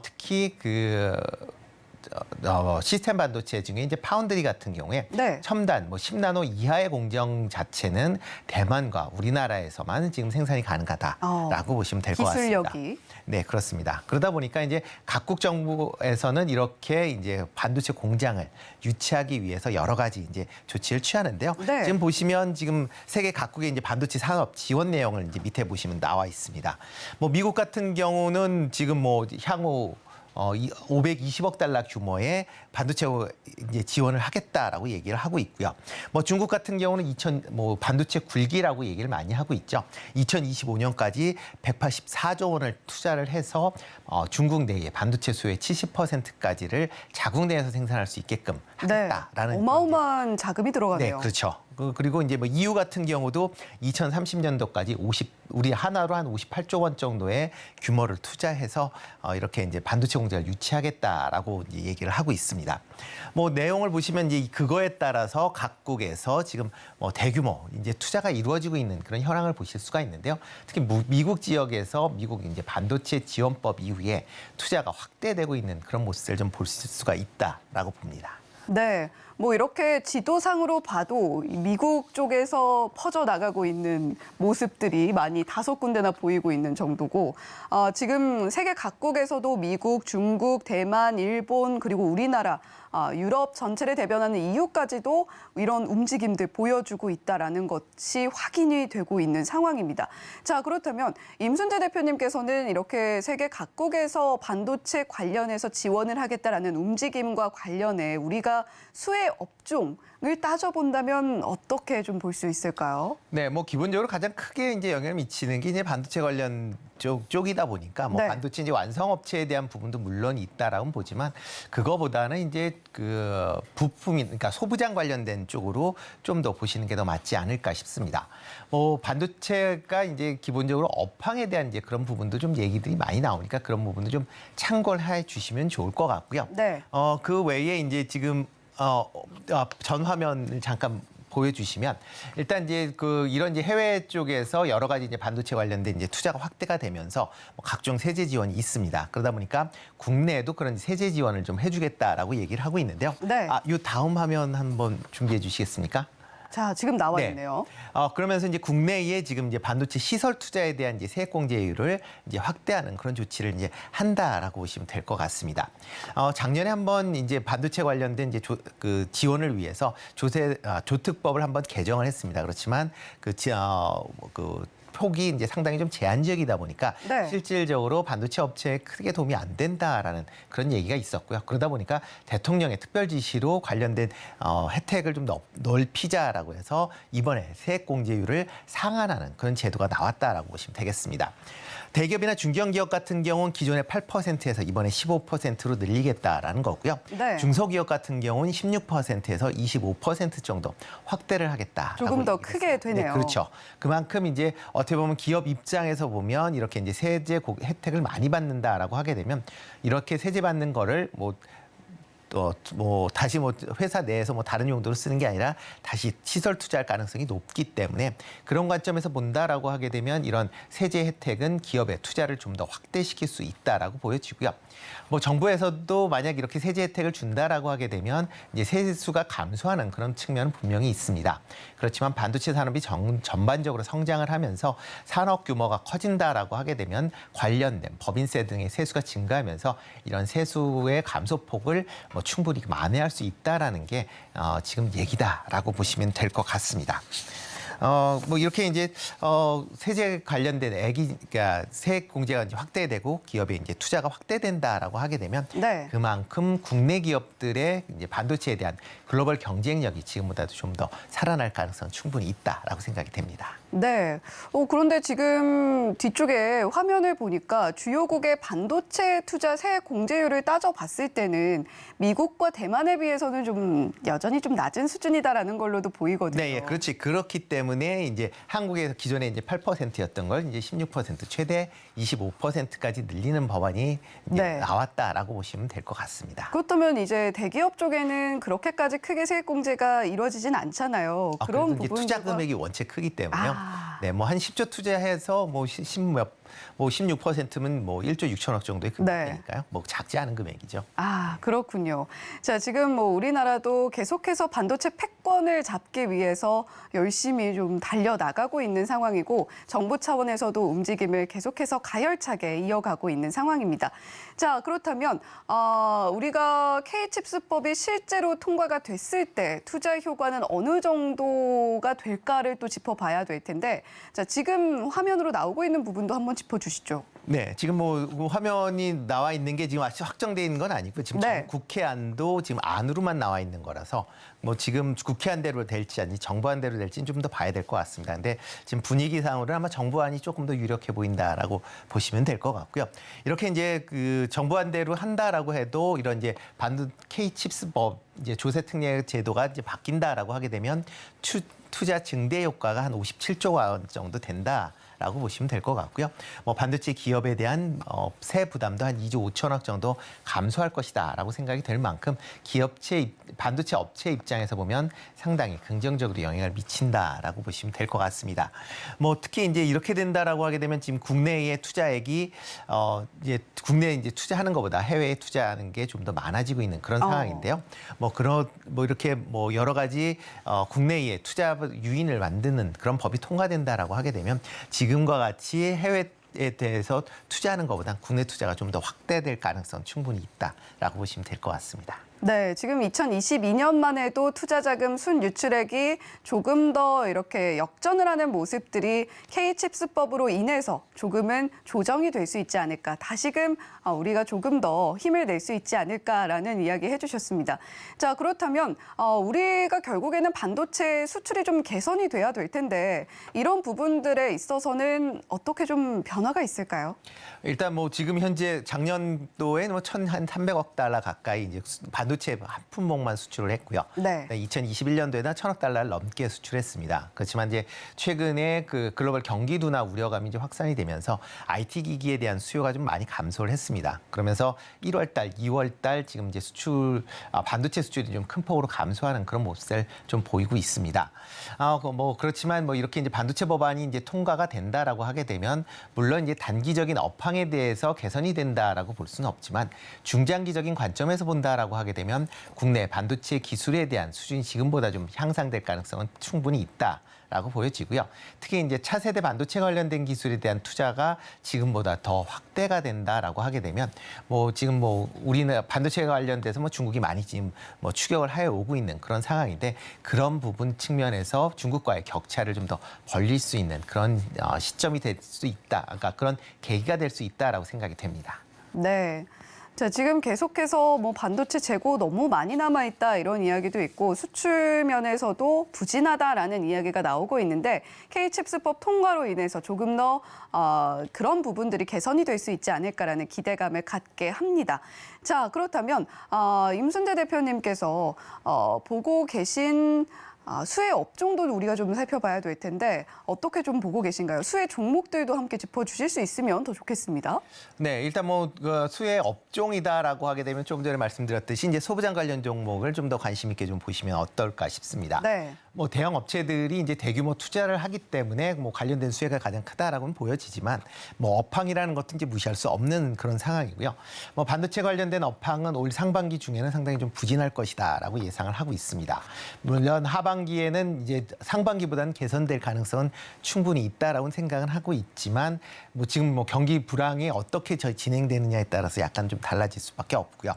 특히 시스템 반도체 중에 이제 파운드리 같은 경우에 네. 첨단 10나노 이하의 공정 자체는 대만과 우리나라에서만 지금 생산이 가능하다라고 보시면 될 것 같습니다. 기술력이. 네, 그렇습니다. 그러다 보니까 이제 각국 정부에서는 이렇게 이제 반도체 공장을 유치하기 위해서 여러 가지 이제 조치를 취하는데요. 네. 지금 보시면 지금 세계 각국의 이제 반도체 산업 지원 내용을 이제 밑에 보시면 나와 있습니다. 미국 같은 경우는 지금 향후 520억 달러 규모의 반도체 이제 지원을 하겠다라고 얘기를 하고 있고요. 중국 같은 경우는 반도체 굴기라고 얘기를 많이 하고 있죠. 2025년까지 184조 원을 투자를 해서 중국 내에 반도체 수요의 70%까지를 자국 내에서 생산할 수 있게끔 하겠다라는 어마어마한 자금이 들어가네요. 네, 그렇죠. 그리고 이제 EU 같은 경우도 2030년도까지 우리 하나로 한 58조 원 정도의 규모를 투자해서 이렇게 이제 반도체 공장을 유치하겠다라고 이제 얘기를 하고 있습니다. 내용을 보시면 이제 그거에 따라서 각국에서 지금 대규모 이제 투자가 이루어지고 있는 그런 현황을 보실 수가 있는데요. 특히 미국 지역에서 미국 이제 반도체 지원법 이후에 투자가 확대되고 있는 그런 모습을 좀 볼 수가 있다라고 봅니다. 네. 이렇게 지도상으로 봐도 미국 쪽에서 퍼져나가고 있는 모습들이 많이 5군데나 보이고 있는 정도고 지금 세계 각국에서도 미국, 중국, 대만, 일본 그리고 우리나라, 유럽 전체를 대변하는 EU까지도 이런 움직임들 보여주고 있다라는 것이 확인이 되고 있는 상황입니다. 자, 그렇다면 임순재 대표님께서는 이렇게 세계 각국에서 반도체 관련해서 지원을 하겠다라는 움직임과 관련해 우리가 수혜 세 업종을 따져본다면 어떻게 좀 볼 수 있을까요? 네, 뭐 기본적으로 가장 크게 이제 영향을 미치는 게 이제 반도체 관련 쪽이다 보니까 뭐 네. 반도체 이제 완성업체에 대한 부분도 물론 있다라고는 보지만 그거보다는 이제 그 부품인 그러니까 소부장 관련된 쪽으로 좀 더 보시는 게 더 맞지 않을까 싶습니다. 뭐 반도체가 이제 기본적으로 업황에 대한 이제 그런 부분도 좀 얘기들이 많이 나오니까 그런 부분도 좀 참고를 해 주시면 좋을 것 같고요. 네. 그 외에 이제 지금 전 화면을 잠깐 보여주시면 일단 이제 이런 이제 해외 쪽에서 여러 가지 이제 반도체 관련된 이제 투자가 확대가 되면서 뭐 각종 세제 지원이 있습니다. 그러다 보니까 국내에도 그런 세제 지원을 좀 해주겠다라고 얘기를 하고 있는데요. 네. 이 다음 화면 한번 준비해 주시겠습니까? 자, 지금 나와 네. 있네요. 그러면서 이제 국내에 지금 이제 반도체 시설 투자에 대한 이제 세액공제율을 이제 확대하는 그런 조치를 이제 한다라고 보시면 될 것 같습니다. 작년에 한번 이제 반도체 관련된 이제 지원을 위해서 조특법을 한번 개정을 했습니다. 그렇지만 폭이 이제 상당히 좀 제한적이다 보니까 네. 실질적으로 반도체 업체에 크게 도움이 안 된다라는 그런 얘기가 있었고요. 그러다 보니까 대통령의 특별 지시로 관련된 혜택을 좀 넓히자라고 해서 이번에 세액공제율을 상한하는 그런 제도가 나왔다라고 보시면 되겠습니다. 대기업이나 중견기업 같은 경우는 기존의 8%에서 이번에 15%로 늘리겠다라는 거고요. 네. 중소기업 같은 경우는 16%에서 25% 정도 확대를 하겠다. 조금 더 크게 되네요. 네, 그렇죠. 그만큼 이제 어떻게 보면 기업 입장에서 보면 이렇게 이제 세제 혜택을 많이 받는다라고 하게 되면 이렇게 세제 받는 거를 다시 회사 내에서 다른 용도로 쓰는 게 아니라 다시 시설 투자할 가능성이 높기 때문에 그런 관점에서 본다라고 하게 되면 이런 세제 혜택은 기업의 투자를 좀 더 확대시킬 수 있다라고 보여지고요. 뭐 정부에서도 만약 이렇게 세제 혜택을 준다라고 하게 되면 이제 세수가 감소하는 그런 측면은 분명히 있습니다. 그렇지만 반도체 산업이 전반적으로 성장을 하면서 산업 규모가 커진다라고 하게 되면 관련된 법인세 등의 세수가 증가하면서 이런 세수의 감소폭을 충분히 만회할 수 있다라는 게 지금 얘기다라고 보시면 될 것 같습니다. 이렇게 이제 세제 관련된 그러니까 세액 공제가 이제 확대되고 기업의 이제 투자가 확대된다라고 하게 되면 네. 그만큼 국내 기업들의 이제 반도체에 대한 글로벌 경쟁력이 지금보다도 좀 더 살아날 가능성은 충분히 있다라고 생각이 됩니다. 네. 그런데 지금 뒤쪽에 화면을 보니까 주요국의 반도체 투자 세액 공제율을 따져봤을 때는 미국과 대만에 비해서는 좀 여전히 좀 낮은 수준이다라는 걸로도 보이거든요. 네, 예, 그렇지. 그렇기 때문에 이제 한국에서 기존에 이제 8%였던 걸 이제 16% 최대 25%까지 늘리는 법안이 이제 네. 나왔다라고 보시면 될 것 같습니다. 그렇다면 이제 대기업 쪽에는 그렇게까지 크게 세액 공제가 이루어지진 않잖아요. 그런 그래도 이제 부분들과 투자 금액이 원체 크기 때문에요. 아. 네, 한 10조 투자해서 16%면 1조 6천억 정도의 금액이니까요. 작지 않은 금액이죠. 그렇군요. 자, 지금 우리나라도 계속해서 반도체 패권을 잡기 위해서 열심히 좀 달려나가고 있는 상황이고 정부 차원에서도 움직임을 계속해서 가열차게 이어가고 있는 상황입니다. 자, 그렇다면 우리가 K칩스법이 실제로 통과가 됐을 때 투자 효과는 어느 정도가 될까를 또 짚어봐야 될 텐데 자, 지금 화면으로 나오고 있는 부분도 한번 짚어주시죠. 네, 지금 화면이 나와 있는 게 지금 아직 확정돼 있는 건 아니고요. 지금 네. 국회안도 지금 안으로만 나와 있는 거라서 지금 국회안대로 될지 아니 정부안대로 될지는 좀 더 봐야 될 것 같습니다. 근데 지금 분위기상으로는 아마 정부안이 조금 더 유력해 보인다라고 보시면 될 것 같고요. 이렇게 이제 정부안대로 한다라고 해도 이런 이제 K칩스법 이제 조세 특례 제도가 이제 바뀐다라고 하게 되면 투자 증대 효과가 한 57조 원 정도 된다라고 보시면 될 것 같고요. 반도체 기업에 대한 세 부담도 한 2조 5천억 정도 감소할 것이다라고 생각이 될 만큼 반도체 업체 입장에서 보면 상당히 긍정적으로 영향을 미친다라고 보시면 될 것 같습니다. 특히 이제 이렇게 된다라고 하게 되면 지금 국내의 투자액이 이제 국내에 이제 투자하는 것보다 해외에 투자하는 게 좀 더 많아지고 있는 그런 상황인데요. 이렇게 여러 가지 국내에 투자 유인을 만드는 그런 법이 통과된다라고 하게 되면 지금과 같이 해외에 대해서 투자하는 것보다 국내 투자가 좀 더 확대될 가능성 충분히 있다라고 보시면 될 것 같습니다. 네, 지금 2022년만 해도 투자자금 순유출액이 조금 더 이렇게 역전을 하는 모습들이 K칩스법으로 인해서 조금은 조정이 될 수 있지 않을까. 다시금 우리가 조금 더 힘을 낼 수 있지 않을까라는 이야기 해주셨습니다. 자, 그렇다면 우리가 결국에는 반도체 수출이 좀 개선이 돼야 될 텐데 이런 부분들에 있어서는 어떻게 좀 변화가 있을까요? 일단 뭐 지금 현재 작년도에 뭐 1,300억 달러 가까이 이제 반도체 한 품목만 수출을 했고요. 네. 2021년도에는 1,000억 달러를 넘게 수출했습니다. 그렇지만 이제 최근에 그 글로벌 경기 둔화 우려감이 이제 확산이 되면서 IT 기기에 대한 수요가 좀 많이 감소를 했습니다. 그러면서 1월 달, 2월 달 지금 이제 반도체 수출이 좀 큰 폭으로 감소하는 그런 모습을 좀 보이고 있습니다. 뭐 그렇지만 뭐 이렇게 이제 반도체 법안이 이제 통과가 된다라고 하게 되면 물론 이제 단기적인 업황에 대해서 개선이 된다라고 볼 수는 없지만 중장기적인 관점에서 본다라고 하게 되면 국내 반도체 기술에 대한 수준이 지금보다 좀 향상될 가능성은 충분히 있다라고 보여지고요. 특히 이제 차세대 반도체 관련된 기술에 대한 투자가 지금보다 더 확대가 된다라고 하게 되면 뭐 지금 뭐 우리는 반도체 관련돼서 뭐 중국이 많이 지금 뭐 추격을 해 오고 있는 그런 상황인데 그런 부분 측면에서 중국과의 격차를 좀 더 벌릴 수 있는 그런 시점이 될 수 있다. 그러니까 그런 계기가 될 수 있다라고 생각이 됩니다. 네. 자, 지금 계속해서 뭐 반도체 재고 너무 많이 남아있다 이런 이야기도 있고 수출 면에서도 부진하다라는 이야기가 나오고 있는데 K칩스법 통과로 인해서 조금 더 그런 부분들이 개선이 될 수 있지 않을까라는 기대감을 갖게 합니다. 자, 그렇다면 임순재 대표님께서 보고 계신 수혜 업종도 우리가 좀 살펴봐야 될 텐데 어떻게 좀 보고 계신가요? 수혜 종목들도 함께 짚어주실 수 있으면 더 좋겠습니다. 네, 일단 뭐 수혜 업종이다라고 하게 되면 조금 전에 말씀드렸듯이 이제 소부장 관련 종목을 좀 더 관심 있게 좀 보시면 어떨까 싶습니다. 네. 뭐 대형 업체들이 이제 대규모 투자를 하기 때문에 뭐 관련된 수혜가 가장 크다라고는 보여지지만 뭐 업황이라는 것도 이제 무시할 수 없는 그런 상황이고요. 뭐 반도체 관련된 업황은 올 상반기 중에는 상당히 좀 부진할 것이다라고 예상을 하고 있습니다. 물론 하반기에는 이제 상반기보다는 개선될 가능성은 충분히 있다라고 생각은 하고 있지만 뭐 지금 뭐 경기 불황이 어떻게 진행되느냐에 따라서 약간 좀 달라질 수밖에 없고요.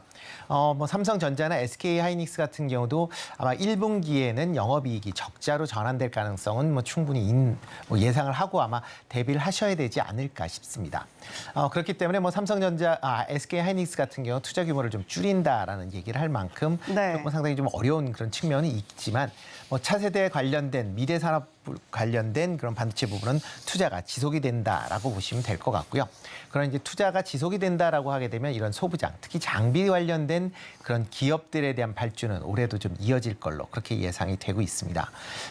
뭐 삼성전자나 SK하이닉스 같은 경우도 아마 1분기에는 영업이익이 적자로 전환될 가능성은 뭐 충분히 뭐 예상을 하고 아마 대비를 하셔야 되지 않을까 싶습니다. 그렇기 때문에 뭐 SK하이닉스 같은 경우 투자 규모를 좀 줄인다라는 얘기를 할 만큼 네. 조금 상당히 좀 어려운 그런 측면이 있지만 뭐 차세대 관련된 미래 산업 관련된 그런 반도체 부분은 투자가 지속이 된다라고 보시면 될 것 같고요. 그런 이제 투자가 지속이 된다라고 하게 되면 이런 소부장, 특히 장비 관련된 그런 기업들에 대한 발주는 올해도 좀 이어질 걸로 그렇게 예상이 되고 있습니다.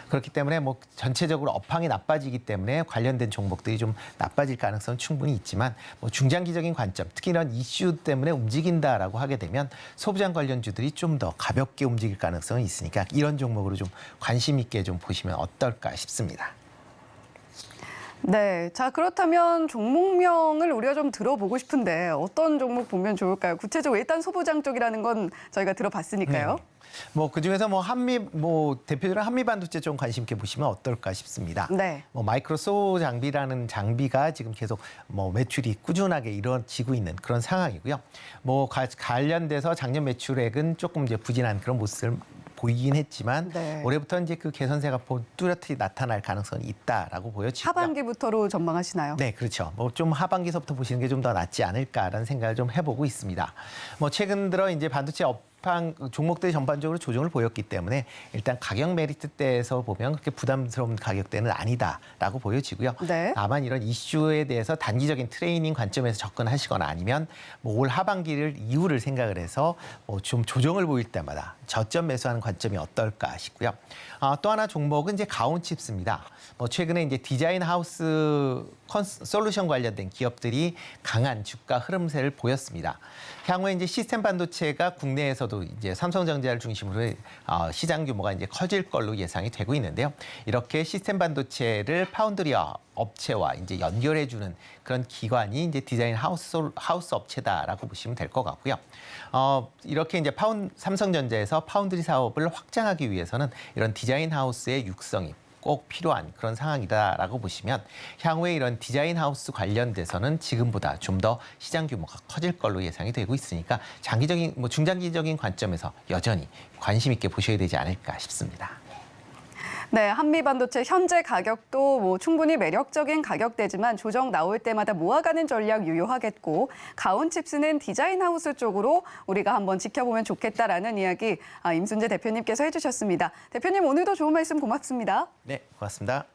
그렇기 때문에 뭐 전체적으로 업황이 나빠지기 때문에 관련된 종목들이 좀 나빠질 가능성은 충분히 있지만 뭐 중장기적인 관점, 특히 이런 이슈 때문에 움직인다라고 하게 되면 소부장 관련주들이 좀 더 가볍게 움직일 가능성은 있으니까 이런 종목으로 좀 관심 있게 좀 보시면 어떨까 싶습니다. 네, 자 그렇다면 종목명을 우리가 좀 들어보고 싶은데 어떤 종목 보면 좋을까요? 구체적으로 일단 소부장 쪽이라는 건 저희가 들어봤으니까요. 네. 뭐 그중에서 뭐 대표적으로 한미 반도체 좀 관심 있게 보시면 어떨까 싶습니다. 네. 뭐 마이크로소 장비라는 장비가 지금 계속 뭐 매출이 꾸준하게 이루어지고 있는 그런 상황이고요. 뭐 관련돼서 작년 매출액은 조금 이제 부진한 그런 모습을 보이긴 했지만 네. 올해부터 이제 그 개선세가 뚜렷이 나타날 가능성이 있다라고 보여지고요. 하반기부터로 전망하시나요? 네, 그렇죠. 뭐 좀 하반기서부터 보시는 게 좀 더 낫지 않을까라는 생각을 좀 해보고 있습니다. 뭐 최근 들어 이제 반도체 종목들이 전반적으로 조정을 보였기 때문에 일단 가격 메리트 때에서 보면 그렇게 부담스러운 가격대는 아니다라고 보여지고요. 네. 다만 이런 이슈에 대해서 단기적인 트레이닝 관점에서 접근하시거나 아니면 뭐 올 하반기를 이후를 생각을 해서 뭐 좀 조정을 보일 때마다 저점 매수하는 관점이 어떨까 싶고요. 또 하나 종목은 이제 가온칩스입니다. 뭐 최근에 이제 디자인 하우스 솔루션 관련된 기업들이 강한 주가 흐름세를 보였습니다. 향후에 이제 시스템 반도체가 국내에서도 이제 삼성전자를 중심으로 시장 규모가 이제 커질 걸로 예상이 되고 있는데요. 이렇게 시스템 반도체를 파운드리 업체와 이제 연결해주는 그런 기관이 이제 디자인 하우스 업체다라고 보시면 될 것 같고요. 이렇게 이제 삼성전자에서 파운드리 사업을 확장하기 위해서는 이런 디자인 하우스의 육성이 꼭 필요한 그런 상황이다라고 보시면 향후에 이런 디자인 하우스 관련돼서는 지금보다 좀 더 시장 규모가 커질 걸로 예상이 되고 있으니까 장기적인 중장기적인 관점에서 여전히 관심 있게 보셔야 되지 않을까 싶습니다. 네, 한미 반도체 현재 가격도 충분히 매력적인 가격대지만 조정 나올 때마다 모아가는 전략 유효하겠고 가온칩스는 디자인 하우스 쪽으로 우리가 한번 지켜보면 좋겠다라는 이야기 임순재 대표님께서 해주셨습니다. 대표님 오늘도 좋은 말씀 고맙습니다. 네, 고맙습니다.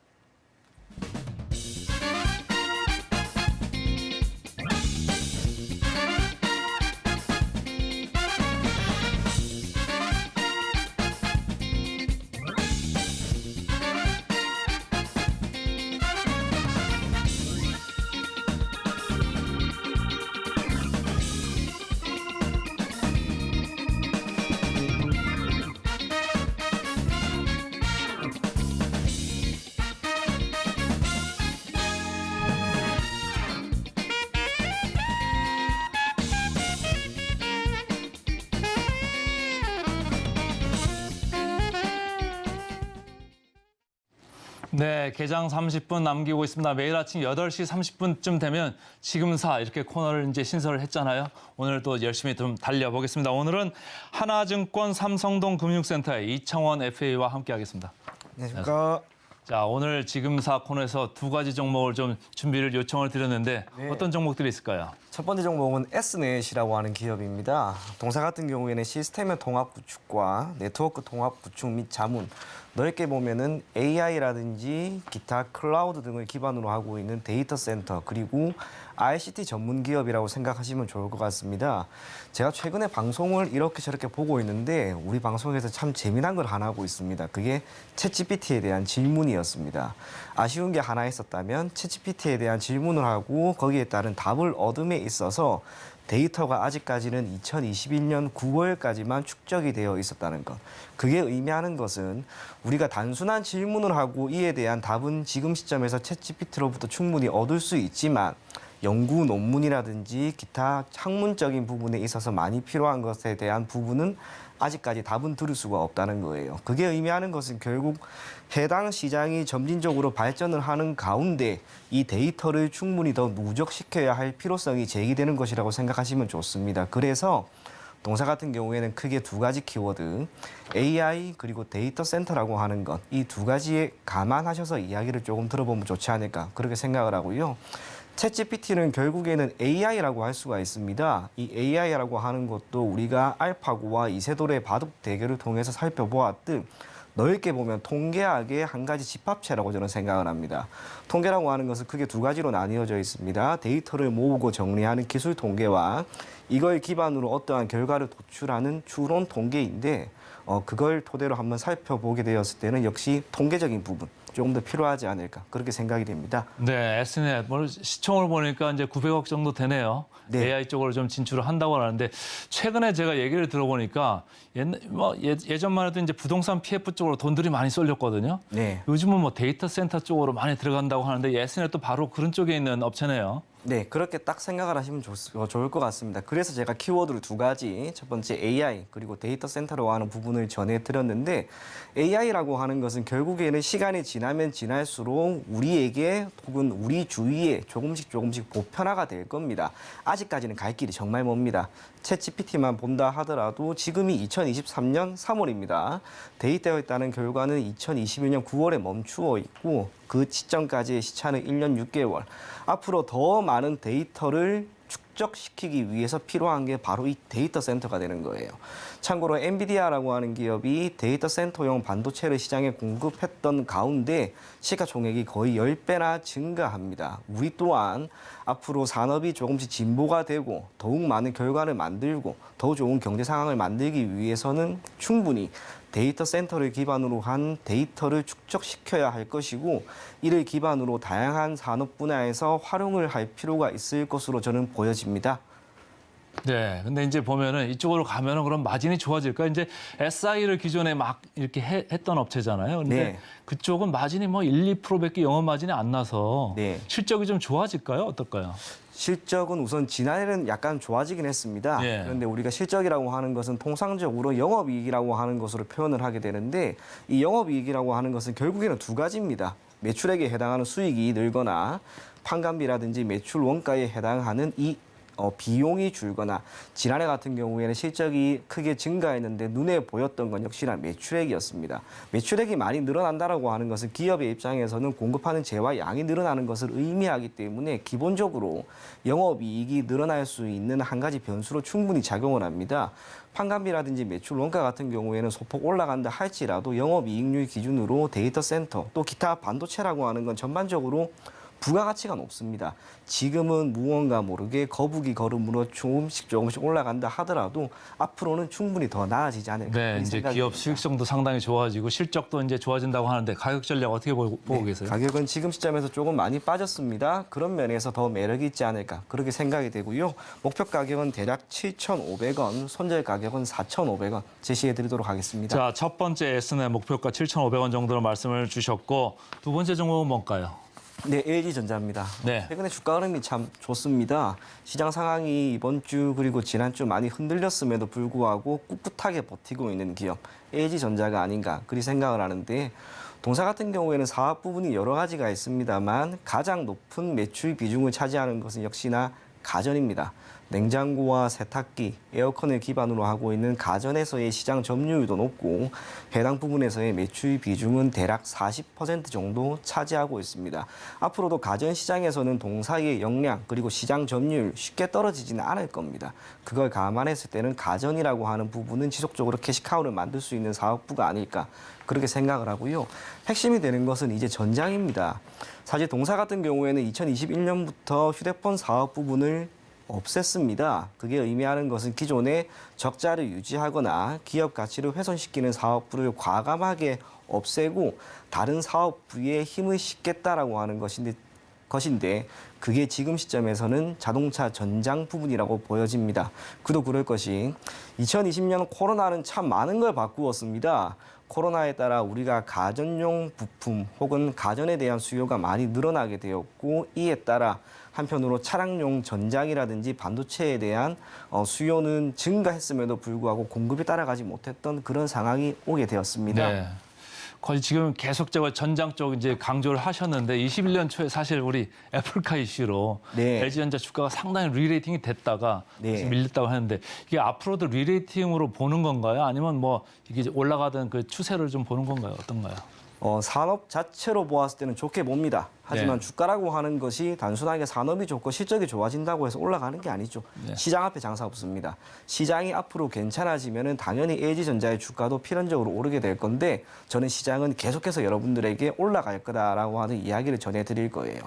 네, 개장 30분 남기고 있습니다. 매일 아침 8시 30분쯤 되면 지금사 이렇게 코너를 이제 신설을 했잖아요. 오늘 또 열심히 좀 달려보겠습니다. 오늘은 하나증권 삼성동 금융센터의 이창원 FA와 함께하겠습니다. 안녕하십니까. 자, 오늘 지금사 코너에서 두 가지 종목을 좀 준비를 요청을 드렸는데 네. 어떤 종목들이 있을까요? 첫 번째 종목은 S넷이라고 하는 기업입니다. 동사 같은 경우에는 시스템의 통합 구축과 네트워크 통합 구축 및 자문, 넓게 보면은 AI라든지 기타 클라우드 등을 기반으로 하고 있는 데이터 센터 그리고 ICT 전문 기업이라고 생각하시면 좋을 것 같습니다. 제가 최근에 방송을 이렇게 저렇게 보고 있는데 우리 방송에서 참 재미난 걸 하나 하고 있습니다. 그게 챗GPT에 대한 질문이었습니다. 아쉬운 게 하나 있었다면 챗GPT에 대한 질문을 하고 거기에 따른 답을 얻음에 있어서 데이터가 아직까지는 2021년 9월까지만 축적이 되어 있었다는 것. 그게 의미하는 것은 우리가 단순한 질문을 하고 이에 대한 답은 지금 시점에서 챗GPT로부터 충분히 얻을 수 있지만 연구 논문이라든지 기타 학문적인 부분에 있어서 많이 필요한 것에 대한 부분은 아직까지 답은 들을 수가 없다는 거예요. 그게 의미하는 것은 결국 해당 시장이 점진적으로 발전을 하는 가운데 이 데이터를 충분히 더 누적시켜야 할 필요성이 제기되는 것이라고 생각하시면 좋습니다. 그래서 동사 같은 경우에는 크게 두 가지 키워드, AI 그리고 데이터 센터라고 하는 것, 이 두 가지에 감안하셔서 이야기를 조금 들어보면 좋지 않을까 그렇게 생각을 하고요. 챗GPT는 결국에는 AI라고 할 수가 있습니다. 이 AI라고 하는 것도 우리가 알파고와 이세돌의 바둑 대결을 통해서 살펴보았듯 넓게 보면 통계학의 한 가지 집합체라고 저는 생각을 합니다. 통계라고 하는 것은 크게 두 가지로 나뉘어져 있습니다. 데이터를 모으고 정리하는 기술 통계와 이걸 기반으로 어떠한 결과를 도출하는 추론 통계인데 그걸 토대로 한번 살펴보게 되었을 때는 역시 통계적인 부분 조금 더 필요하지 않을까 그렇게 생각이 됩니다. 네, S넷 시총을 보니까 이제 900억 정도 되네요. 네. AI 쪽으로 좀 진출을 한다고 하는데 최근에 제가 얘기를 들어보니까 예전만 해도 이제 부동산 PF 쪽으로 돈들이 많이 쏠렸거든요. 네. 요즘은 뭐 데이터 센터 쪽으로 많이 들어간다고 하는데 S넷도 바로 그런 쪽에 있는 업체네요. 네, 그렇게 딱 생각을 하시면 좋을 것 같습니다. 그래서 제가 키워드를 두 가지, 첫 번째 AI 그리고 데이터 센터라고 하는 부분을 전해드렸는데 AI라고 하는 것은 결국에는 시간이 지나면 지날수록 우리에게 혹은 우리 주위에 조금씩 보편화가 될 겁니다. 아직까지는 갈 길이 정말 멉니다. 챗GPT만 본다 하더라도 지금이 2023년 3월입니다. 데이터에 따른 결과는 2021년 9월에 멈추어 있고 그 시점까지의 시차는 1년 6개월. 앞으로 더 많은 데이터를 축적시키기 위해서 필요한 게 바로 이 데이터 센터가 되는 거예요. 참고로 엔비디아라고 하는 기업이 데이터 센터용 반도체를 시장에 공급했던 가운데 시가총액이 거의 10배나 증가합니다. 우리 또한 앞으로 산업이 조금씩 진보가 되고 더욱 많은 결과를 만들고 더 좋은 경제 상황을 만들기 위해서는 충분히 데이터 센터를 기반으로 한 데이터를 축적시켜야 할 것이고 이를 기반으로 다양한 산업 분야에서 활용을 할 필요가 있을 것으로 저는 보여집니다. 네. 근데 이제 보면은 이쪽으로 가면은 그럼 마진이 좋아질까? 이제 SI를 기존에 막 이렇게 했던 업체잖아요. 근데 네. 그쪽은 마진이 뭐 1, 2%밖에 영업 마진이 안 나서 네. 실적이 좀 좋아질까요? 어떨까요? 실적은 우선 지난해는 약간 좋아지긴 했습니다. 예. 그런데 우리가 실적이라고 하는 것은 통상적으로 영업이익이라고 하는 것으로 표현을 하게 되는데 이 영업이익이라고 하는 것은 결국에는 두 가지입니다. 매출액에 해당하는 수익이 늘거나 판관비라든지 매출 원가에 해당하는 이 비용이 줄거나 지난해 같은 경우에는 실적이 크게 증가했는데 눈에 보였던 건 역시나 매출액이었습니다. 매출액이 많이 늘어난다라고 하는 것은 기업의 입장에서는 공급하는 재화 양이 늘어나는 것을 의미하기 때문에 기본적으로 영업이익이 늘어날 수 있는 한 가지 변수로 충분히 작용을 합니다. 판관비라든지 매출 원가 같은 경우에는 소폭 올라간다 할지라도 영업이익률 기준으로 데이터 센터 또 기타 반도체라고 하는 건 전반적으로 부가가치가 높습니다. 지금은 무언가 모르게 거북이 걸음으로 조금씩 올라간다 하더라도 앞으로는 충분히 더 나아지지 않을까. 네, 이제 기업 듭니다. 수익성도 상당히 좋아지고 실적도 이제 좋아진다고 하는데 가격 전략 어떻게 보고 계세요? 가격은 지금 시점에서 조금 많이 빠졌습니다. 그런 면에서 더 매력이 있지 않을까 그렇게 생각이 되고요. 목표 가격은 대략 7,500원, 손절 가격은 4,500원 제시해드리도록 하겠습니다. 자, 첫 번째 S의 목표가 7,500원 정도로 말씀을 주셨고 두 번째 종목은 뭔가요? 네, LG전자입니다. 네. 최근에 주가 흐름이 참 좋습니다. 시장 상황이 이번 주 그리고 지난주 많이 흔들렸음에도 불구하고 꿋꿋하게 버티고 있는 기업 LG전자가 아닌가 그리 생각을 하는데 동사 같은 경우에는 사업 부분이 여러 가지가 있습니다만 가장 높은 매출 비중을 차지하는 것은 역시나 가전입니다. 냉장고와 세탁기, 에어컨을 기반으로 하고 있는 가전에서의 시장 점유율도 높고 해당 부분에서의 매출 비중은 대략 40% 정도 차지하고 있습니다. 앞으로도 가전 시장에서는 동사의 역량 그리고 시장 점유율 쉽게 떨어지지는 않을 겁니다. 그걸 감안했을 때는 가전이라고 하는 부분은 지속적으로 캐시카우를 만들 수 있는 사업부가 아닐까 그렇게 생각을 하고요. 핵심이 되는 것은 이제 전장입니다. 사실 동사 같은 경우에는 2021년부터 휴대폰 사업 부분을 없앴습니다. 그게 의미하는 것은 기존에 적자를 유지하거나 기업 가치를 훼손시키는 사업부를 과감하게 없애고 다른 사업부에 힘을 싣겠다라고 하는 것인데 그게 지금 시점에서는 자동차 전장 부분이라고 보여집니다. 그도 그럴 것이 2020년 코로나는 참 많은 걸 바꾸었습니다. 코로나에 따라 우리가 가전용 부품 혹은 가전에 대한 수요가 많이 늘어나게 되었고 이에 따라 한편으로 차량용 전장이라든지 반도체에 대한 수요는 증가했음에도 불구하고 공급이 따라가지 못했던 그런 상황이 오게 되었습니다. 네. 거의 지금 계속적으로 전장 쪽 이제 강조를 하셨는데 21년 초에 사실 우리 애플카 이슈로 네. LG전자 주가가 상당히 리레이팅이 됐다가 네. 밀렸다고 하는데 이게 앞으로도 리레이팅으로 보는 건가요? 아니면 뭐 이게 올라가던 그 추세를 좀 보는 건가요? 어떤가요? 산업 자체로 보았을 때는 좋게 봅니다. 하지만 네. 주가라고 하는 것이 단순하게 산업이 좋고 실적이 좋아진다고 해서 올라가는 게 아니죠. 네. 시장 앞에 장사 없습니다. 시장이 앞으로 괜찮아지면은 당연히 LG전자의 주가도 필연적으로 오르게 될 건데 저는 시장은 계속해서 여러분들에게 올라갈 거다라고 하는 이야기를 전해드릴 거예요.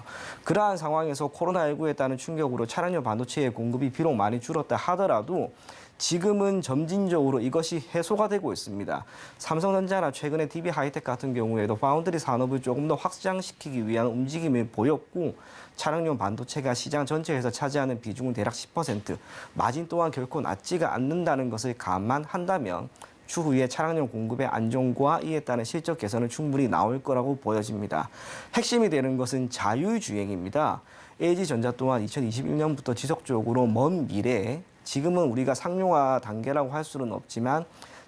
그러한 상황에서 코로나19에 따른 충격으로 차량용 반도체의 공급이 비록 많이 줄었다 하더라도 지금은 점진적으로 이것이 해소가 되고 있습니다. 삼성전자나 최근에 DB 하이텍 같은 경우에도 파운드리 산업을 조금 더 확장시키기 위한 움직임을 보였고 차량용 반도체가 시장 전체에서 차지하는 비중은 대략 10%, 마진 또한 결코 낮지가 않는다는 것을 감안한다면 추후에 차량용 공급의 안정과 이에 따른 실적 개선은 충분히 나올 거라고 보여집니다. 핵심이 되는 것은 자율주행입니다. LG전자 또한 2021년부터 지속적으로 먼 미래에 지금은 우리가 상용화 단계라고 할 수는 없지만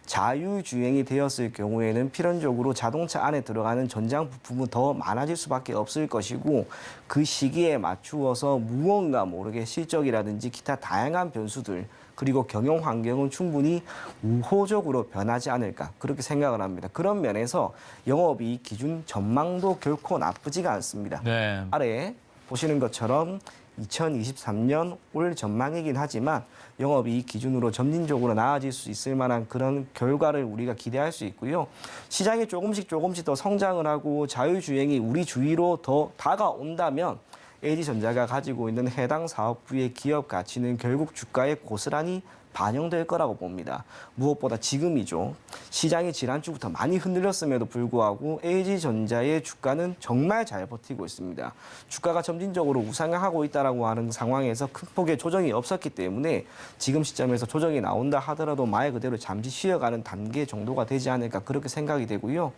자율주행이 되었을 경우에는 필연적으로 자동차 안에 들어가는 전장 부품은 더 많아질 수밖에 없을 것이고 그 시기에 맞추어서 무언가 모르게 실적이라든지 기타 다양한 변수들 그리고 경영 환경은 충분히 우호적으로 변하지 않을까 그렇게 생각을 합니다. 그런 면에서 영업이익 기준 전망도 결코 나쁘지가 않습니다. 네. 아래에 보시는 것처럼 2023년 올 전망이긴 하지만 영업이익 기준으로 점진적으로 나아질 수 있을 만한 그런 결과를 우리가 기대할 수 있고요. 시장이 조금씩 더 성장을 하고 자율주행이 우리 주위로 더 다가온다면 LG전자가 가지고 있는 해당 사업부의 기업 가치는 결국 주가에 고스란히 반영될 거라고 봅니다. 무엇보다 지금이죠. 시장이 지난주부터 많이 흔들렸음에도 불구하고 LG전자의 주가는 정말 잘 버티고 있습니다. 주가가 점진적으로 우상향하고 있다라고 하는 상황에서 큰 폭의 조정이 없었기 때문에 지금 시점에서 조정이 나온다 하더라도 말 그대로 잠시 쉬어가는 단계 정도가 되지 않을까 그렇게 생각이 되고요.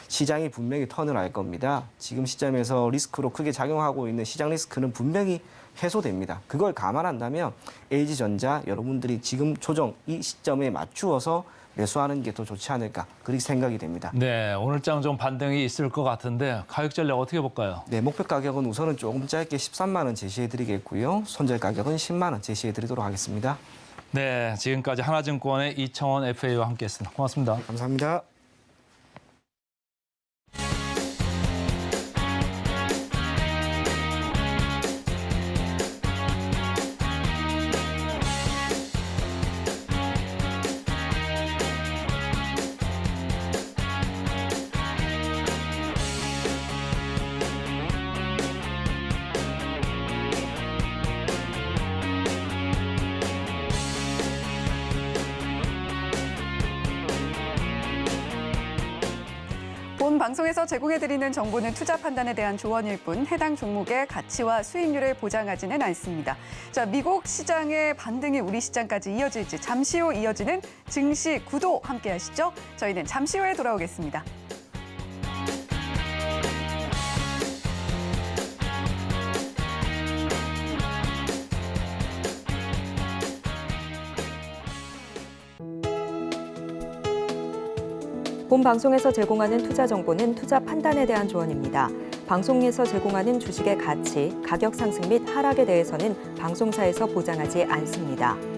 시장이 분명히 턴을 할 겁니다. 지금 시점에서 리스크로 크게 작용하고 있는 시장 리스크는 분명히 해소됩니다. 그걸 감안한다면 LG전자 여러분들이 지금 조정 이 시점에 맞추어서 매수하는 게 더 좋지 않을까 그렇게 생각이 됩니다. 네, 오늘장 좀 반등이 있을 것 같은데 가격 전략 어떻게 볼까요? 네, 목표 가격은 우선은 조금 짧게 13만 원 제시해드리겠고요. 손절 가격은 10만 원 제시해드리도록 하겠습니다. 네, 지금까지 하나증권의 이청원 FA와 함께했습니다. 고맙습니다. 감사합니다. 본 방송에서 제공해드리는 정보는 투자 판단에 대한 조언일 뿐 해당 종목의 가치와 수익률을 보장하지는 않습니다. 자, 미국 시장의 반등이 우리 시장까지 이어질지 잠시 후 이어지는 증시 구도 함께 하시죠. 저희는 잠시 후에 돌아오겠습니다. 본 방송에서 제공하는 투자 정보는 투자 판단에 대한 조언입니다. 방송에서 제공하는 주식의 가치, 가격 상승 및 하락에 대해서는 방송사에서 보장하지 않습니다.